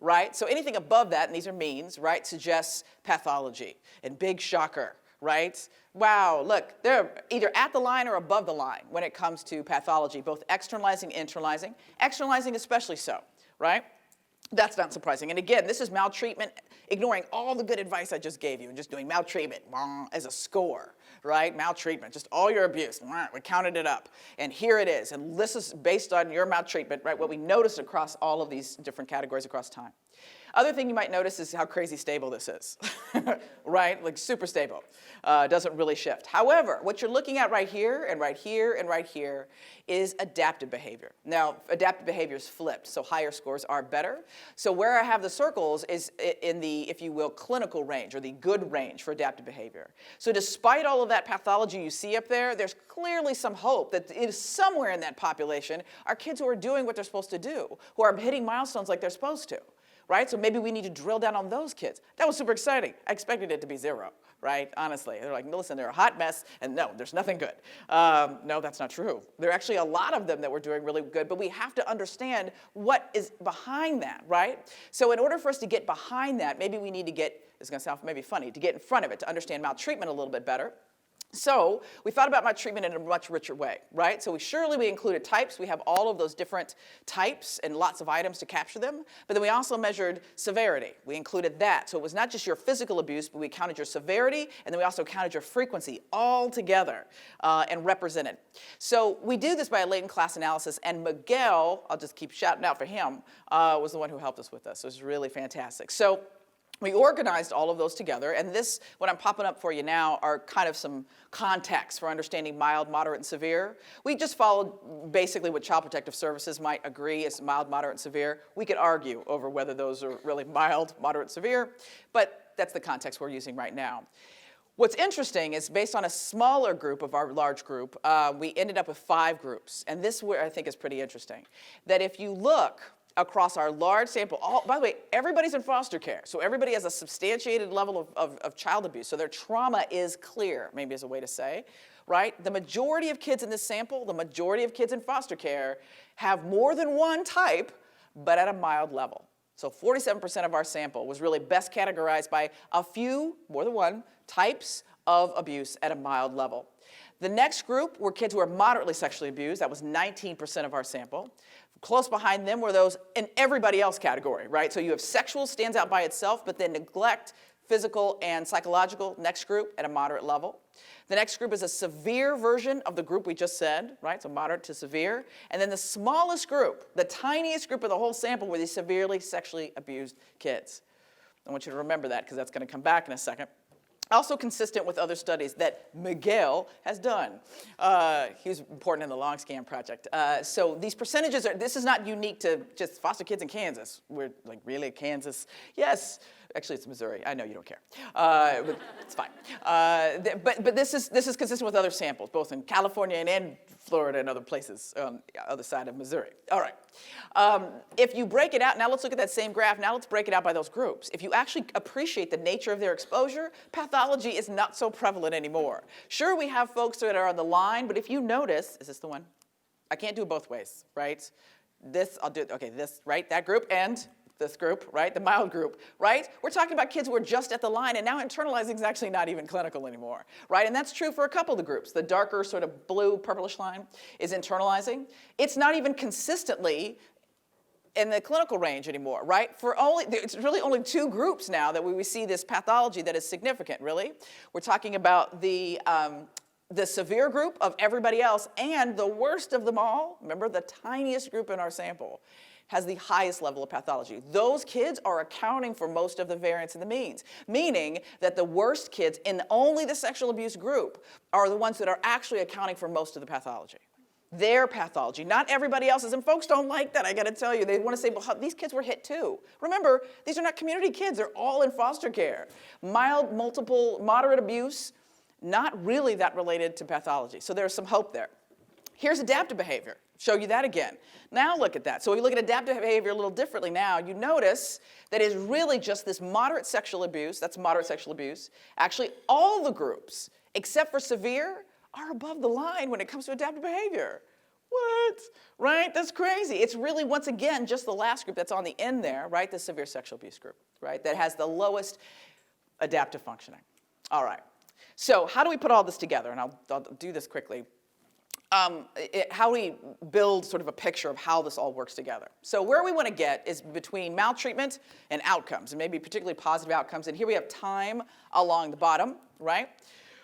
right? So anything above that, and these are means, right, suggests pathology. And big shocker, right? Wow, look, they're either at the line or above the line when it comes to pathology, both externalizing, internalizing. Externalizing especially so, right? That's not surprising. And again, this is maltreatment, ignoring all the good advice I just gave you and just doing maltreatment as a score, right? Maltreatment, just all your abuse. We counted it up. And here it is. And this is based on your maltreatment, right? What we noticed across all of these different categories across time. Other thing you might notice is how crazy stable this is, right? Like super stable, doesn't really shift. However, what you're looking at right here and right here and right here is adaptive behavior. Now, adaptive behavior is flipped, so higher scores are better. So where I have the circles is in the, if you will, clinical range or the good range for adaptive behavior. So despite all of that pathology you see up there, there's clearly some hope that it is somewhere in that population are kids who are doing what they're supposed to do, who are hitting milestones like they're supposed to. Right? So maybe we need to drill down on those kids. That was super exciting. I expected it to be 0, right? Honestly. They're like, listen, they're a hot mess, and no, there's nothing good. No, that's not true. There are actually a lot of them that were doing really good, but we have to understand what is behind that, right? So in order for us to get behind that, maybe we need to get, it's going to sound maybe funny, to get in front of it, to understand maltreatment a little bit better. So we thought about maltreatment in a much richer way, right? So we included types. We have all of those different types and lots of items to capture them. But then we also measured severity. We included that. So it was not just your physical abuse, but we counted your severity, and then we also counted your frequency all together and represented. So we do this by a latent class analysis, and Miguel, I'll just keep shouting out for him, was the one who helped us with this. It was really fantastic. So we organized all of those together, and this, what I'm popping up for you now, are kind of some context for understanding mild, moderate, and severe. We just followed basically what Child Protective Services might agree is mild, moderate, and severe. We could argue over whether those are really mild, moderate, severe, but that's the context we're using right now. What's interesting is based on a smaller group of our large group, we ended up with 5 groups, and this I think is pretty interesting. That if you look across our large sample, by the way, everybody's in foster care, so everybody has a substantiated level of child abuse, so their trauma is clear, maybe is a way to say, right? The majority of kids in this sample, the majority of kids in foster care, have more than one type, but at a mild level. So 47% of our sample was really best categorized by a few, more than one, types of abuse at a mild level. The next group were kids who were moderately sexually abused. That was 19% of our sample. Close behind them were those in everybody else category, right? So you have sexual stands out by itself, but then neglect, physical, and psychological, next group at a moderate level. The next group is a severe version of the group we just said, right? So moderate to severe. And then the smallest group, the tiniest group of the whole sample, were these severely sexually abused kids. I want you to remember that because that's going to come back in a second. Also consistent with other studies that Miguel has done. He was important in the long scan project. So these percentages this is not unique to just foster kids in Kansas. We're like, really, Kansas? Yes. Actually, it's Missouri. I know you don't care. But it's fine. But this is consistent with other samples, both in California and Florida and other places on the other side of Missouri. All right. If you break it out, now let's look at that same graph. Now let's break it out by those groups. If you actually appreciate the nature of their exposure, pathology is not so prevalent anymore. Sure, we have folks that are on the line, but if you notice, is this the one? I can't do it both ways, right? This, I'll do, okay, this, right, that group, and this group, right, the mild group, right? We're talking about kids who are just at the line, and now internalizing is actually not even clinical anymore, right? And that's true for a couple of the groups. The darker sort of blue, purplish line is internalizing. It's not even consistently in the clinical range anymore, right? It's really only 2 groups now that we see this pathology that is significant, really. We're talking about the severe group of everybody else, and the worst of them all, remember the tiniest group in our sample, has the highest level of pathology. Those kids are accounting for most of the variance in the means, meaning that the worst kids in only the sexual abuse group are the ones that are actually accounting for most of the pathology. Their pathology, not everybody else's, and folks don't like that, I gotta tell you. They wanna say, well, these kids were hit too. Remember, these are not community kids, they're all in foster care. Mild, multiple, moderate abuse, not really that related to pathology. So there's some hope there. Here's adaptive behavior. Show you that again. Now look at that. So we look at adaptive behavior a little differently now. You notice that it's really just this moderate sexual abuse. That's moderate sexual abuse. Actually, all the groups, except for severe, are above the line when it comes to adaptive behavior. What? Right? That's crazy. It's really, once again, just the last group that's on the end there, right? The severe sexual abuse group, right? That has the lowest adaptive functioning. All right. So how do we put all this together? And I'll do this quickly. How do we build sort of a picture of how this all works together? So where we want to get is between maltreatment and outcomes, and maybe particularly positive outcomes. And here we have time along the bottom, right?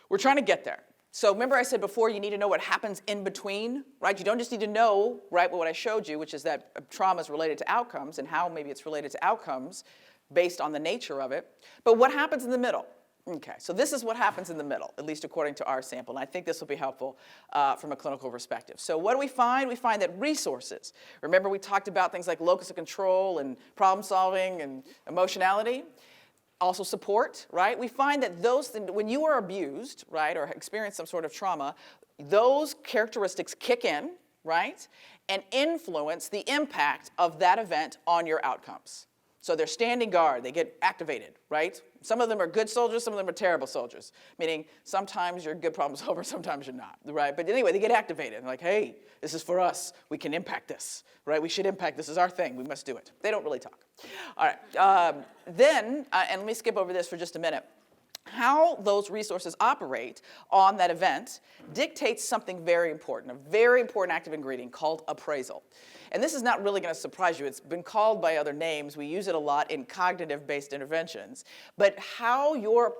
We're trying to get there. So remember I said before, you need to know what happens in between, right? You don't just need to know, right, what I showed you, which is that trauma is related to outcomes and how maybe it's related to outcomes based on the nature of it. But what happens in the middle? Okay, so this is what happens in the middle, at least according to our sample, and I think this will be helpful from a clinical perspective. So what do we find? We find that resources, remember we talked about things like locus of control and problem solving and emotionality, also support, right? We find that those, when you are abused, right, or experience some sort of trauma, those characteristics kick in, right, and influence the impact of that event on your outcomes. So they're standing guard, they get activated, right? Some of them are good soldiers, some of them are terrible soldiers, meaning sometimes you're a good problem solver, sometimes you're not, right? But anyway, they get activated. They're like, hey, this is for us. We can impact this, right? We should impact this. This is our thing. We must do it. They don't really talk. All right. And let me skip over this for just a minute. How those resources operate on that event dictates something very important, a very important active ingredient called appraisal. And this is not really going to surprise you. It's been called by other names. We use it a lot in cognitive-based interventions. But how your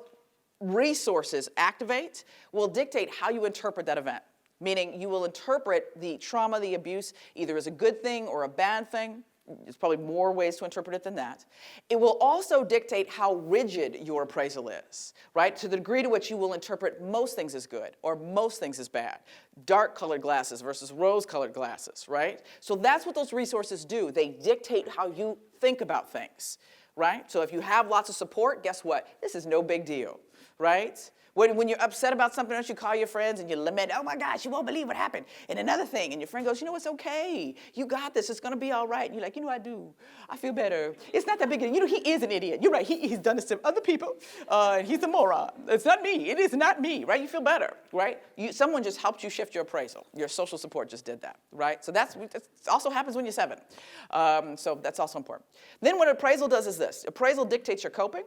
resources activate will dictate how you interpret that event, meaning you will interpret the trauma, the abuse, either as a good thing or a bad thing. There's probably more ways to interpret it than that. It will also dictate how rigid your appraisal is, right? To the degree to which you will interpret most things as good or most things as bad. Dark-colored glasses versus rose-colored glasses, right? So that's what those resources do. They dictate how you think about things, right? So if you have lots of support, guess what? This is no big deal, right? When you're upset about something else, you call your friends and you lament, oh my gosh, you won't believe what happened. And another thing, and your friend goes, you know, it's okay. You got this. It's going to be all right. And you're like, you know, I do. I feel better. It's not that big a deal. You know, he is an idiot. You're right. He's done this to other people. And he's a moron. It's not me. It is not me, right? You feel better, right? Someone just helped you shift your appraisal. Your social support just did that, right? So that also happens when you're 7. So that's also important. Then what appraisal does is this. Appraisal dictates your coping.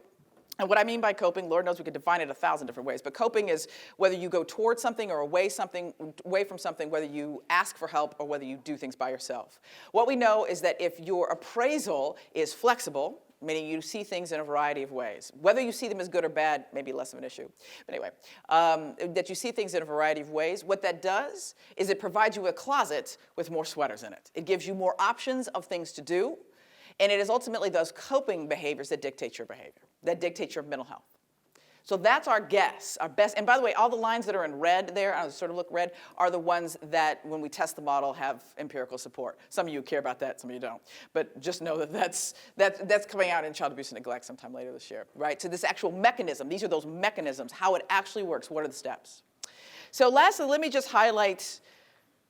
And what I mean by coping, Lord knows we could define it 1,000 different ways, but coping is whether you go towards something or away from something, whether you ask for help or whether you do things by yourself. What we know is that if your appraisal is flexible, meaning you see things in a variety of ways, whether you see them as good or bad, maybe less of an issue, but anyway, that you see things in a variety of ways, what that does is it provides you a closet with more sweaters in it. It gives you more options of things to do, and it is ultimately those coping behaviors that dictate your behavior, that dictate your mental health. So that's our guess, our best. And by the way, all the lines that are in red there, I sort of look red, are the ones that, when we test the model, have empirical support. Some of you care about that, some of you don't. But just know that that's coming out in child abuse and neglect sometime later this year, right? So this actual mechanism, these are those mechanisms, how it actually works, what are the steps? So lastly, let me just highlight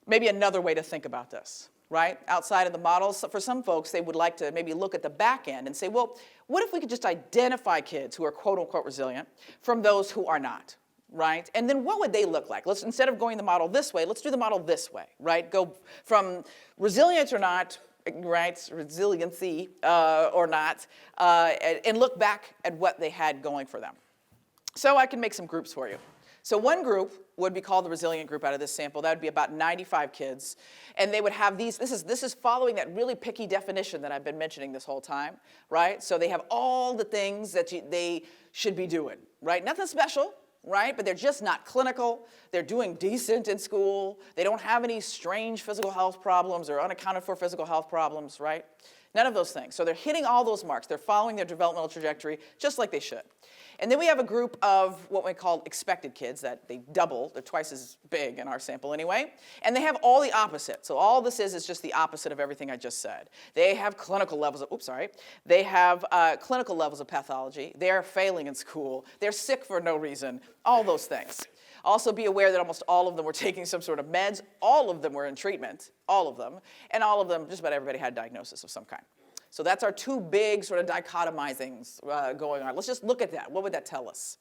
maybe another way to think about this. Right? Outside of the models, for some folks, they would like to maybe look at the back end and say, well, what if we could just identify kids who are quote unquote resilient from those who are not, right? And then what would they look like? Let's, instead of going the model this way, let's do the model this way, right? Go from resilience or not, right, resiliency or not, and look back at what they had going for them. So I can make some groups for you. So one group would be called the resilient group out of this sample. That would be about 95 kids. And they would have these, this is following that really picky definition that I've been mentioning this whole time, right? So they have all the things that they should be doing, right? Nothing special, right? But they're just not clinical. They're doing decent in school. They don't have any strange physical health problems or unaccounted for physical health problems, right? None of those things. So they're hitting all those marks. They're following their developmental trajectory just like they should. And then we have a group of what we call expected kids that they double. They're twice as big in our sample anyway. And they have all the opposite. So all this is just the opposite of everything I just said. They have clinical levels of, they have clinical levels of pathology. They are failing in school. They're sick for no reason. All those things. Also be aware that almost all of them were taking some sort of meds. All of them were in treatment, all of them. And all of them, just about everybody had a diagnosis of some kind. So that's our two big sort of dichotomizings going on. Let's just look at that. What would that tell us?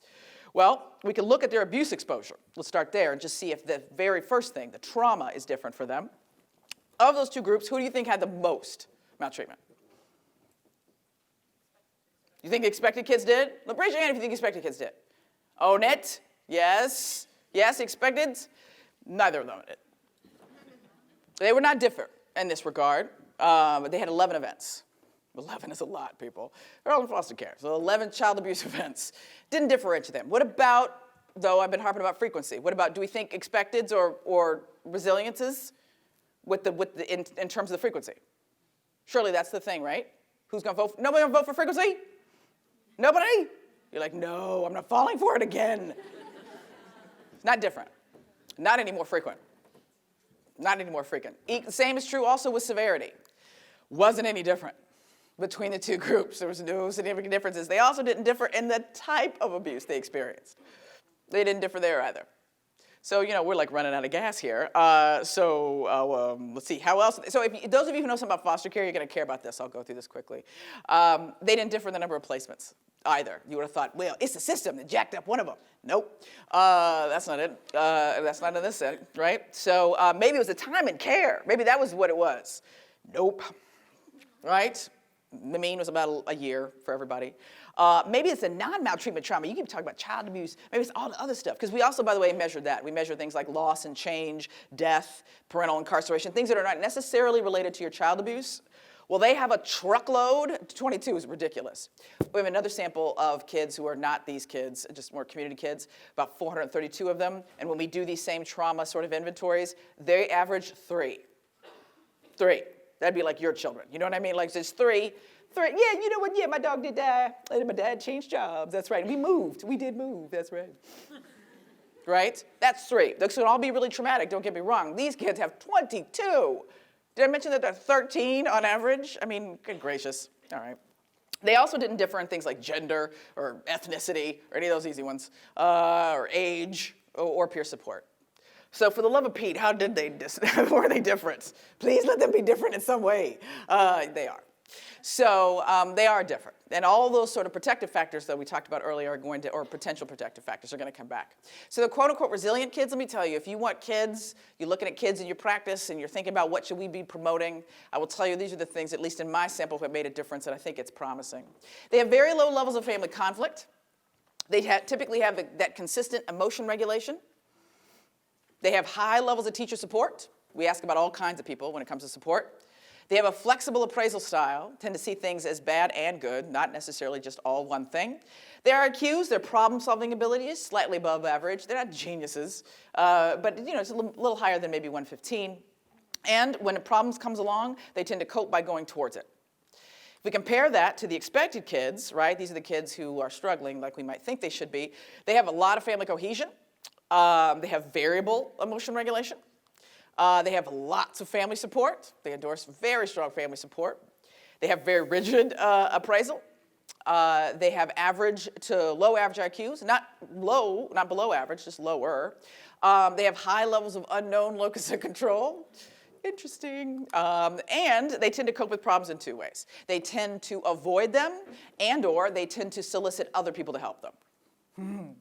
Well, we can look at their abuse exposure. Let's start there and just see if the very first thing, the trauma, is different for them. Of those two groups, who do you think had the most maltreatment? You think expected kids did? Raise your hand if you think expected kids did. Own it? Yes. Yes, expected? Neither of them did. They were not different in this regard. But they had 11 events. 11 is a lot, people. They're all in foster care. So 11 child abuse events. Didn't differentiate them. What about, though I've been harping about frequency, what about, do we think expecteds or resiliences in terms of the frequency? Surely that's the thing, right? Who's going to vote? Nobody going to vote for frequency? Nobody? You're like, no, I'm not falling for it again. It's not different. Not any more frequent. Not any more frequent. The same is true also with severity. Wasn't any different between the two groups. There was no significant differences. They also didn't differ in the type of abuse they experienced. They didn't differ there either. So, we're like running out of gas here. Let's see, how else? So those of you who know something about foster care, you're going to care about this. I'll go through this quickly. They didn't differ in the number of placements either. You would have thought, well, it's the system that jacked up one of them. Nope, that's not it. That's not in this set, right? So maybe it was the time and care. Maybe that was what it was. Nope, right? The mean was about a year for everybody. Maybe it's a non-maltreatment trauma. You keep talking about child abuse. Maybe it's all the other stuff. Because we also, by the way, measured that. We measured things like loss and change, death, parental incarceration, things that are not necessarily related to your child abuse. Well, they have a truckload. 22 is ridiculous. We have another sample of kids who are not these kids, just more community kids, about 432 of them. And when we do these same trauma sort of inventories, they average 3. 3. That'd be like your children. You know what I mean? Like, just 3. Yeah, you know what? Yeah, my dog did die. And my dad changed jobs. That's right. We moved. We did move. That's right. Right? That's 3. This would all be really traumatic. Don't get me wrong. These kids have 22. Did I mention that they're 13 on average? I mean, good gracious. All right. They also didn't differ in things like gender or ethnicity or any of those easy ones, or age or peer support. So for the love of Pete, how did were they different? Please let them be different in some way. They are. So they are different. And all those sort of protective factors that we talked about earlier are going to, or potential protective factors, are going to come back. So the quote-unquote resilient kids, let me tell you, if you want kids, you're looking at kids in your practice and you're thinking about what should we be promoting, I will tell you these are the things, at least in my sample, have made a difference, and I think it's promising. They have very low levels of family conflict. They typically have that consistent emotion regulation. They have high levels of teacher support. We ask about all kinds of people when it comes to support. They have a flexible appraisal style, tend to see things as bad and good, not necessarily just all one thing. Their IQs, their problem-solving ability is slightly above average. They're not geniuses, but it's a little higher than maybe 115. And when a problem comes along, they tend to cope by going towards it. If we compare that to the expected kids, right, these are the kids who are struggling like we might think they should be, they have a lot of family cohesion. They have variable emotion regulation. They have lots of family support. They endorse very strong family support. They have very rigid appraisal. They have average to low average IQs, not below average, just lower. They have high levels of unknown locus of control. Interesting. And they tend to cope with problems in 2 ways. They tend to avoid them and/or they tend to solicit other people to help them.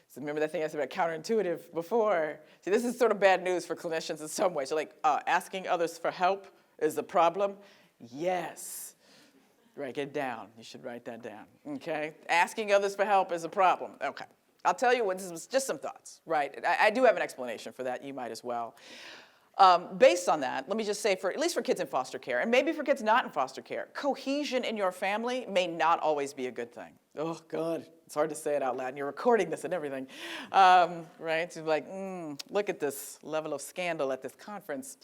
So remember that thing I said about counterintuitive before? See, this is sort of bad news for clinicians in some ways. So like asking others for help is the problem? Yes. Write it down. You should write that down, okay? Asking others for help is a problem. Okay. I'll tell you what, this is just some thoughts, right? I do have an explanation for that. You might as well. Based on that, let me just say, at least for kids in foster care, and maybe for kids not in foster care, cohesion in your family may not always be a good thing. Oh, God, it's hard to say it out loud, and you're recording this and everything, right? So like, look at this level of scandal at this conference,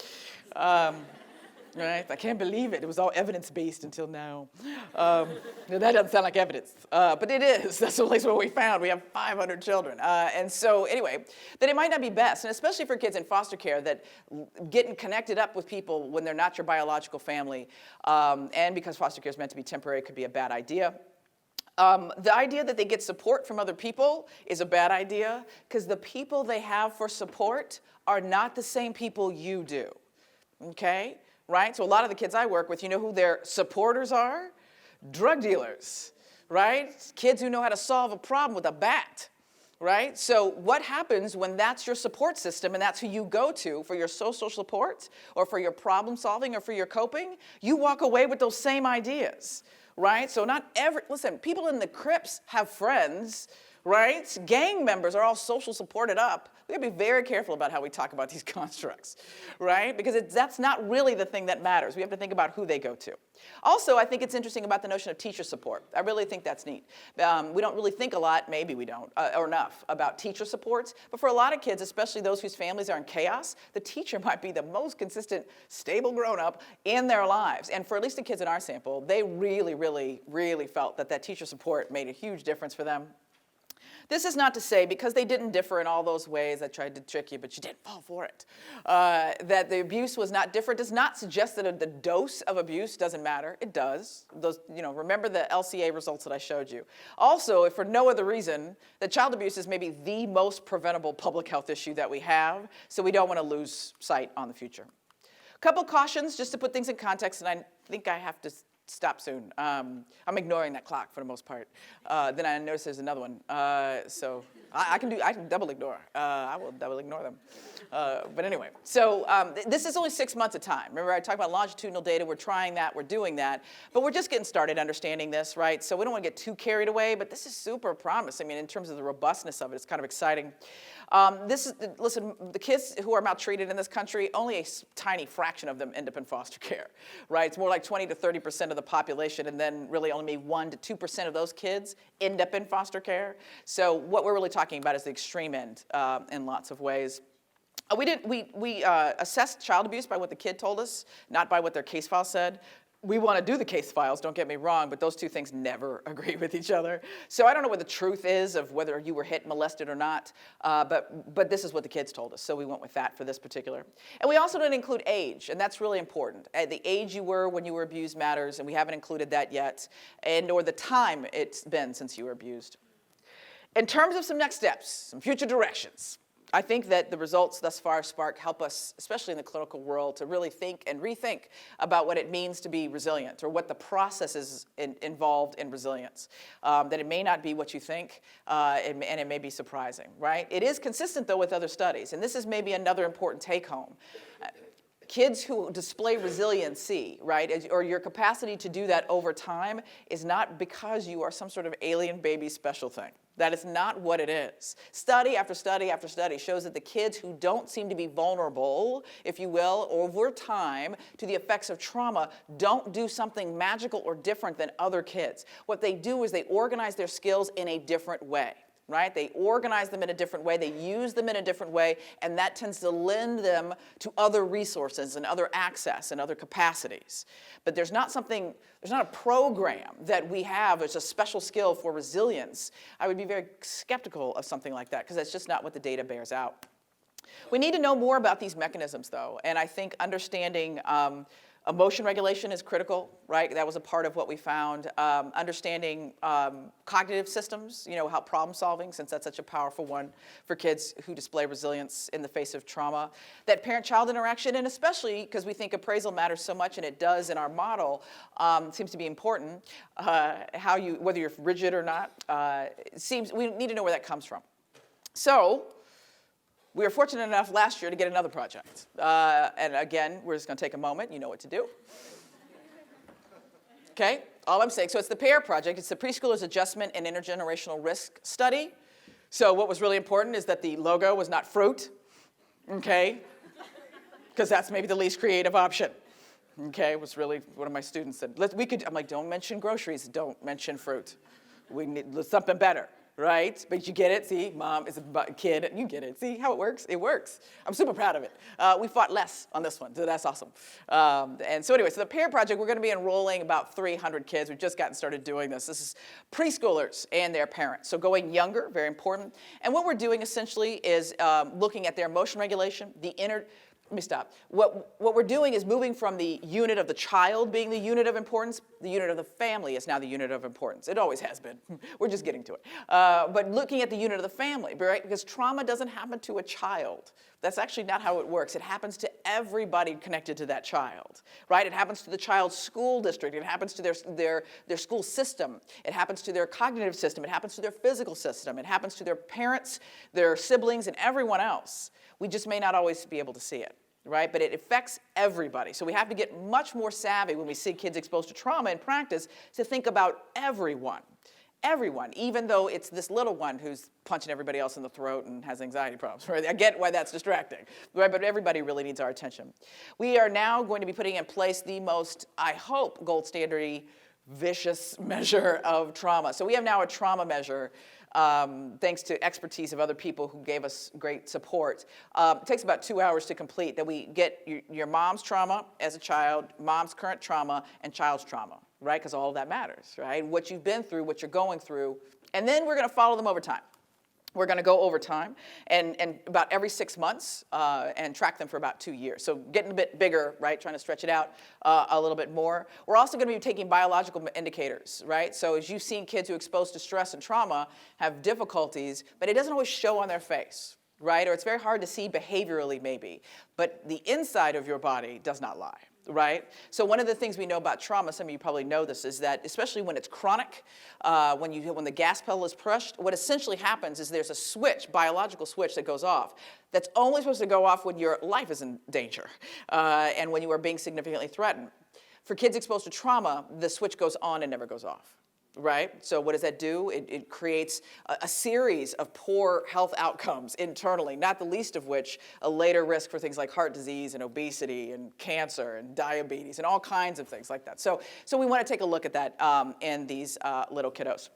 right? I can't believe it. It was all evidence-based until now. That doesn't sound like evidence, but it is. That's at least what we found. We have 500 children. And so anyway, that it might not be best, and especially for kids in foster care, that getting connected up with people when they're not your biological family, and because foster care is meant to be temporary, could be a bad idea. The idea that they get support from other people is a bad idea because the people they have for support are not the same people you do, okay? Right? So a lot of the kids I work with, you know who their supporters are? Drug dealers, right? Kids who know how to solve a problem with a bat, right? So what happens when that's your support system and that's who you go to for your social support or for your problem solving or for your coping? You walk away with those same ideas. Right? So listen, people in the Crips have friends, right? Gang members are all social supported up. We gotta be very careful about how we talk about these constructs, right? Because that's not really the thing that matters. We have to think about who they go to. Also, I think it's interesting about the notion of teacher support. I really think that's neat. We don't really think a lot, maybe we don't, or enough, about teacher supports. But for a lot of kids, especially those whose families are in chaos, the teacher might be the most consistent, stable grown-up in their lives. And for at least the kids in our sample, they really, really, really felt that that teacher support made a huge difference for them. This is not to say, because they didn't differ in all those ways, I tried to trick you, but you didn't fall for it, that the abuse was not different does not suggest that the dose of abuse doesn't matter. It does. Remember the LCA results that I showed you. Also, if for no other reason, that child abuse is maybe the most preventable public health issue that we have, so we don't want to lose sight on the future. A couple cautions, just to put things in context, and I think I have to stop soon. I'm ignoring that clock for the most part. Then I notice there's another one. So I can double ignore. I will double ignore them. But anyway, so this is only 6 months of time. Remember I talked about longitudinal data, we're trying that, we're doing that, but we're just getting started understanding this, right? So we don't want to get too carried away, but this is super promising. I mean, in terms of the robustness of it, it's kind of exciting. Listen, the kids who are maltreated in this country, only a tiny fraction of them end up in foster care, right? It's more like 20 to 30% of the population, and then really only maybe 1 to 2% of those kids end up in foster care. So what we're really talking about is the extreme end in lots of ways. We assessed child abuse by what the kid told us, not by what their case file said. We want to do the case files, don't get me wrong, but those two things never agree with each other. So I don't know what the truth is of whether you were hit, molested or not, but this is what the kids told us, so we went with that for this particular. And we also didn't include age, and that's really important. The age you were when you were abused matters, and we haven't included that yet, and or the time it's been since you were abused. In terms of some next steps, some future directions, I think that the results thus far, Spark, help us, especially in the clinical world, to really think and rethink about what it means to be resilient or what the process is involved in resilience. That it may not be what you think, and it may be surprising, right? It is consistent, though, with other studies, and this is maybe another important take-home. Kids who display resiliency, right, or your capacity to do that over time is not because you are some sort of alien baby special thing. That is not what it is. Study after study after study shows that the kids who don't seem to be vulnerable, if you will, over time to the effects of trauma don't do something magical or different than other kids. What they do is they organize their skills in a different way. Right? They organize them in a different way, they use them in a different way, and that tends to lend them to other resources and other access and other capacities. But there's not a program that we have as a special skill for resilience. I would be very skeptical of something like that, because that's just not what the data bears out. We need to know more about these mechanisms, though, and I think understanding emotion regulation is critical, right? That was a part of what we found. Understanding cognitive systems, how problem solving, since that's such a powerful one for kids who display resilience in the face of trauma. That parent-child interaction, and especially because we think appraisal matters so much, and it does in our model, seems to be important. Whether you're rigid or not, we need to know where that comes from. So, we were fortunate enough last year to get another project. And again, we're just going to take a moment. You know what to do. Okay, all I'm saying. So it's the Pear Project. It's the Preschoolers Adjustment and Intergenerational Risk Study. So what was really important is that the logo was not fruit, okay? Because that's maybe the least creative option. Okay, it was really one of my students said, I'm like, don't mention groceries, don't mention fruit. We need something better. Right? But you get it, see, mom is a kid, you get it, see how it works? It works. I'm super proud of it. We fought less on this one, so that's awesome. And so anyway, so the Pear Project, we're gonna be enrolling about 300 kids. We've just gotten started doing this. This is preschoolers and their parents. So going younger, very important. And what we're doing essentially is looking at their emotion regulation, let me stop. What we're doing is moving from the unit of the child being the unit of importance. The unit of the family is now the unit of importance. It always has been. We're just getting to it. But looking at the unit of the family, right? Because trauma doesn't happen to a child. That's actually not how it works. It happens to everybody connected to that child, right? It happens to the child's school district. It happens to their school system. It happens to their cognitive system. It happens to their physical system. It happens to their parents, their siblings, and everyone else. We just may not always be able to see it, right? But it affects everybody. So we have to get much more savvy when we see kids exposed to trauma in practice to think about everyone. Everyone, even though it's this little one who's punching everybody else in the throat and has anxiety problems, right? I get why that's distracting, right? But everybody really needs our attention. We are now going to be putting in place the most, I hope, gold standard-y, vicious measure of trauma. So we have now a trauma measure, thanks to expertise of other people who gave us great support. It takes about 2 hours to complete, that we get your mom's trauma as a child, mom's current trauma, and child's trauma, right? Because all of that matters, right? What you've been through, what you're going through, and then we're going to follow them over time. We're going to go over time and about every 6 months and track them for about 2 years. So getting a bit bigger, right? Trying to stretch it out a little bit more. We're also going to be taking biological indicators, right? So as you've seen kids who are exposed to stress and trauma have difficulties, but it doesn't always show on their face, right? Or it's very hard to see behaviorally maybe, but the inside of your body does not lie. Right? So one of the things we know about trauma, some of you probably know this, is that especially when it's chronic, when the gas pedal is pushed, what essentially happens is there's a switch, biological switch that goes off that's only supposed to go off when your life is in danger and when you are being significantly threatened. For kids exposed to trauma, the switch goes on and never goes off. Right? So what does that do? It creates a series of poor health outcomes internally, not the least of which a later risk for things like heart disease and obesity and cancer and diabetes and all kinds of things like that. So we want to take a look at that in these little kiddos.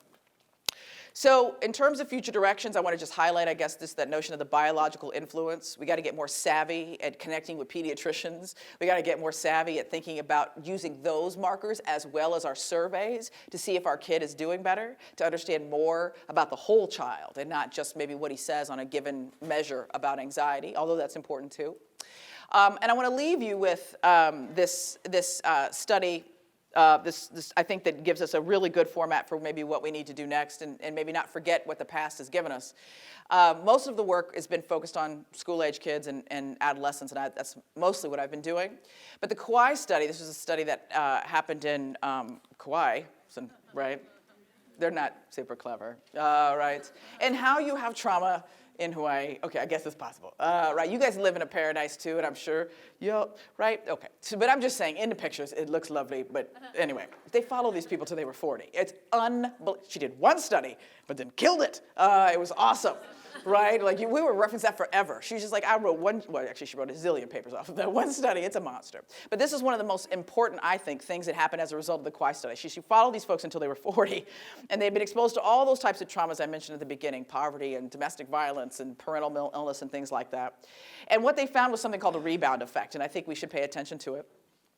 So in terms of future directions, I want to just highlight, I guess, that notion of the biological influence. We got to get more savvy at connecting with pediatricians. We got to get more savvy at thinking about using those markers as well as our surveys to see if our kid is doing better, to understand more about the whole child and not just maybe what he says on a given measure about anxiety, although that's important too. And I want to leave you with this study. This I think that gives us a really good format for maybe what we need to do next and maybe not forget what the past has given us. Most of the work has been focused on school-age kids and adolescents, and that's mostly what I've been doing. But the Kauai study, this was a study that happened in Kauai, right? They're not super clever, right? And how you have trauma in Hawaii. Okay, I guess it's possible. Right, you guys live in a paradise too, and I'm sure right? Okay, so, but I'm just saying, in the pictures, it looks lovely, but anyway, they follow these people till they were 40. It's unbelievable. She did one study, but then killed it. It was awesome. Right? Like, we were referencing that forever. She's just like, I wrote one, well, actually, she wrote a zillion papers off of that one study. It's a monster. But this is one of the most important, I think, things that happened as a result of the Kauai study. She followed these folks until they were 40, and they'd been exposed to all those types of traumas I mentioned at the beginning, poverty and domestic violence and parental illness and things like that. And what they found was something called a rebound effect, and I think we should pay attention to it.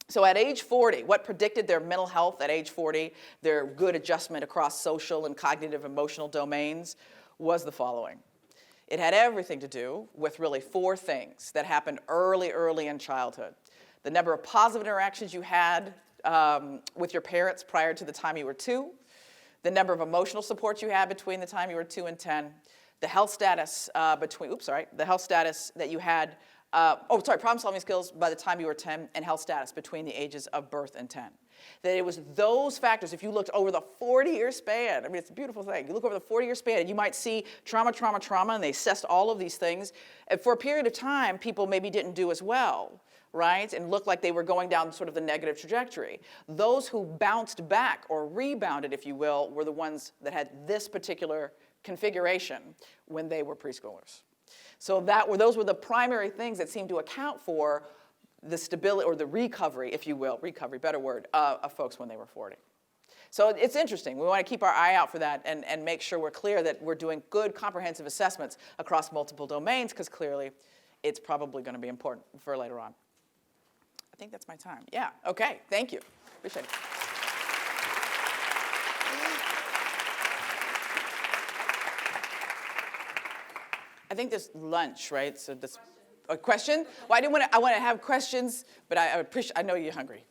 So at age 40, what predicted their mental health at age 40, their good adjustment across social and cognitive emotional domains, was the following. It had everything to do with really 4 things that happened early in childhood. The number of positive interactions you had with your parents prior to the time you were 2, the number of emotional support you had between the time you were 2 and 10, the health status the health status that you had, problem-solving skills by the time you were 10, and health status between the ages of birth and 10. That it was those factors, if you looked over the 40-year span, I mean, it's a beautiful thing. You look over the 40-year span, and you might see trauma, and they assessed all of these things. And for a period of time, people maybe didn't do as well, right? And looked like they were going down sort of the negative trajectory. Those who bounced back or rebounded, if you will, were the ones that had this particular configuration when they were preschoolers. So those were the primary things that seemed to account for the stability, or the recovery, if you will, better word, of folks when they were 40. So it's interesting. We want to keep our eye out for that and make sure we're clear that we're doing good comprehensive assessments across multiple domains, because clearly it's probably going to be important for later on. I think that's my time. Yeah, okay, thank you. Appreciate it. I think there's lunch, right? So this. A question? Well, I want to have questions, but I appreciate, I know you're hungry.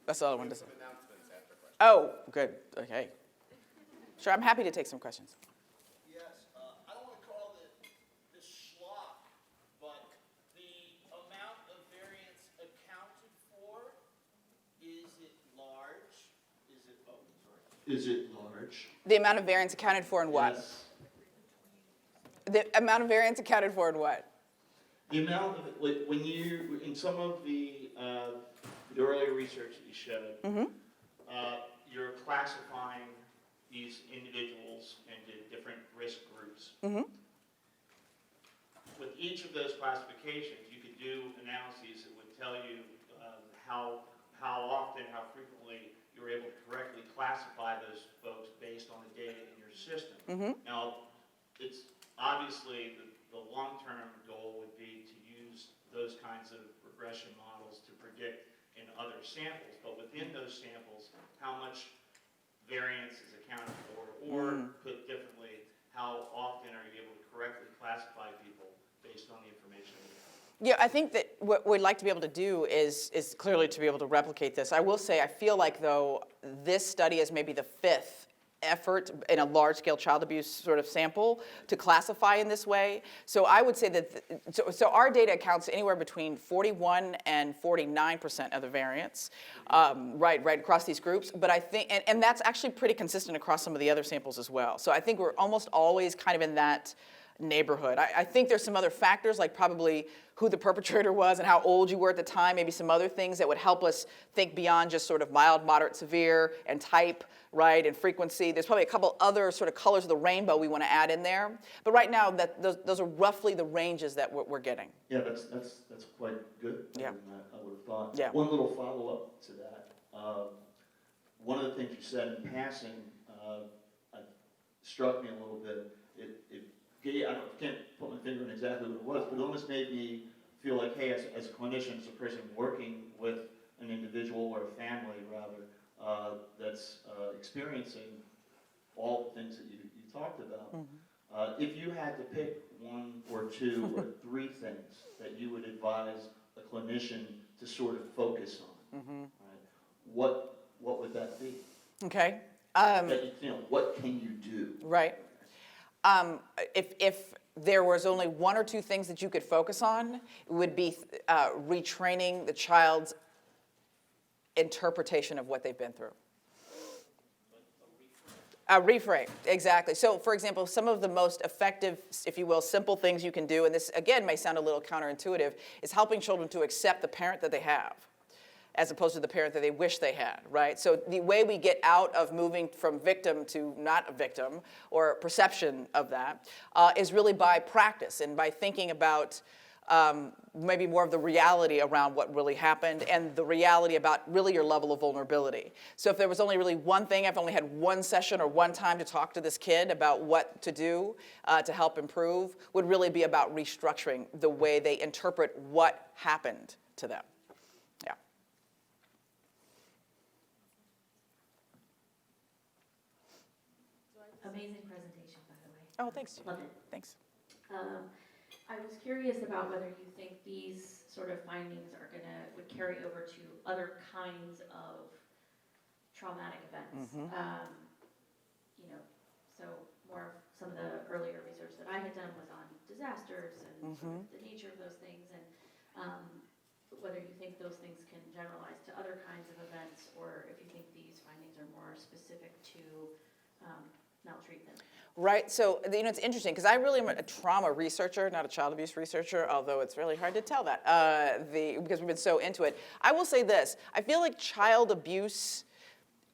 That's all I wanted to say. Oh, good, okay. Sure, I'm happy to take some questions. Yes, I don't want to call this schlock, but the amount of variance accounted for, is it large? Is it large? The amount of variance accounted for in what? Yes. The amount of variance accounted for in what? The amount of, like, when you, in some of the earlier research that you showed, you're classifying these individuals into different risk groups. With each of those classifications, you could do analyses that would tell you how often, how frequently you're able to correctly classify those folks based on the data in your system. Now, it's obviously the long-term goal would be to use those kinds of regression models to predict in other samples, but within those samples, how much variance is accounted for, or put differently, how often are you able to correctly classify people based on the information we have? Yeah, I think that what we'd like to be able to do is clearly to be able to replicate this. I will say, I feel like, though, this study is maybe the fifth effort in a large-scale child abuse sort of sample to classify in this way. So I would say that, so our data accounts anywhere between 41 and 49% of the variance, right across these groups. But I think, and that's actually pretty consistent across some of the other samples as well. So I think we're almost always kind of in that neighborhood. I think there's some other factors, like probably who the perpetrator was and how old you were at the time, maybe some other things that would help us think beyond just sort of mild, moderate, severe, and type, right, and frequency. There's probably a couple other sort of colors of the rainbow we want to add in there. But right now, those are roughly the ranges that we're getting. Yeah, that's quite good. Yeah. I would have thought. Yeah. One little follow-up to that. One of the things you said in passing struck me a little bit. I can't put my finger on exactly what it was, but it almost made me feel like, hey, as a clinician, as a person working with an individual or a family, rather, that's experiencing all the things that you talked about, if you had to pick one or two or three things that you would advise a clinician to sort of focus on, right, what would that be? Okay. What can you do? Right. If there was only one or two things that you could focus on, it would be retraining the child's interpretation of what they've been through. Reframe, exactly. So, for example, some of the most effective, if you will, simple things you can do, and this, again, may sound a little counterintuitive, is helping children to accept the parent that they have, as opposed to the parent that they wish they had, right? So the way we get out of moving from victim to not a victim, or perception of that, is really by practice and by thinking about maybe more of the reality around what really happened and the reality about really your level of vulnerability. So if there was only really one thing, I've only had one session or one time to talk to this kid about what to do to help improve, would really be about restructuring the way they interpret what happened to them. Yeah. Amazing presentation, by the way. Oh, thanks. Love it. Thanks. I was curious about whether you think these sort of findings would carry over to other kinds of traumatic events. So more of some of the earlier research that I had done was on disasters and sort of the nature of those things, and whether you think those things can generalize to other kinds of events, or if you think these findings are more specific to maltreatment. Right, so it's interesting because I really am a trauma researcher, not a child abuse researcher, although it's really hard to tell that because we've been so into it. I will say this, I feel like child abuse,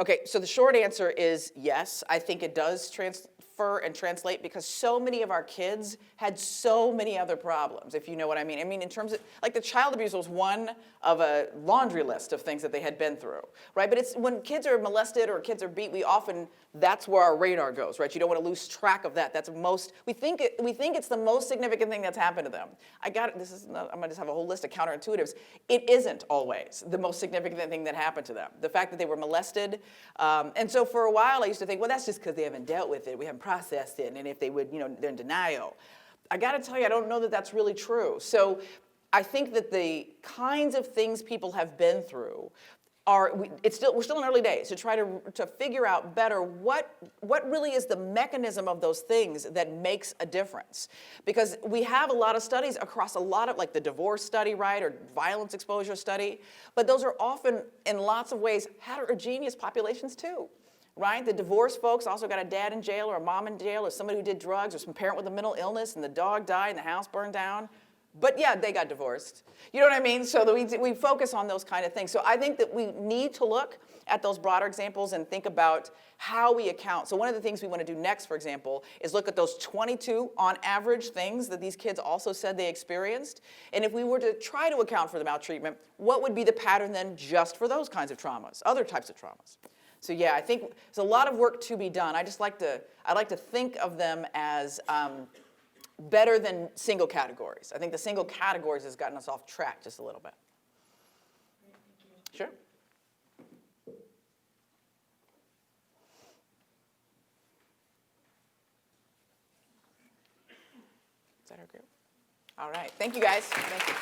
okay, so the short answer is yes, I think it does transfer and translate because so many of our kids had so many other problems, if you know what I mean. I mean, in terms of, like the child abuse was one of a laundry list of things that they had been through, right? But it's when kids are molested or kids are beat, we often, that's where our radar goes, right? You don't want to lose track of that. That's most, we think it's the most significant thing that's happened to them. I'm going to just have a whole list of counterintuitives. It isn't always the most significant thing that happened to them. The fact that they were molested. And so for a while I used to think, well, that's just because they haven't dealt with it. We haven't processed it. And if they would, they're in denial. I got to tell you, I don't know that that's really true. So I think that the kinds of things people have been through we're still in early days to try to figure out better what really is the mechanism of those things that makes a difference. Because we have a lot of studies across a lot of, like the divorce study, right, or violence exposure study, but those are often, in lots of ways, heterogeneous populations too. Right? The divorced folks also got a dad in jail or a mom in jail or somebody who did drugs or some parent with a mental illness and the dog died and the house burned down. But yeah, they got divorced. You know what I mean? So that we focus on those kind of things. So I think that we need to look at those broader examples and think about how we account. So one of the things we want to do next, for example, is look at those 22 on average things that these kids also said they experienced. And if we were to try to account for the maltreatment, what would be the pattern then just for those kinds of traumas, other types of traumas? So yeah, I think there's a lot of work to be done. I like to think of them as better than single categories. I think the single categories has gotten us off track just a little bit. Great, thank you. Sure. Is that our group? All right. Thank you, guys. Thank you.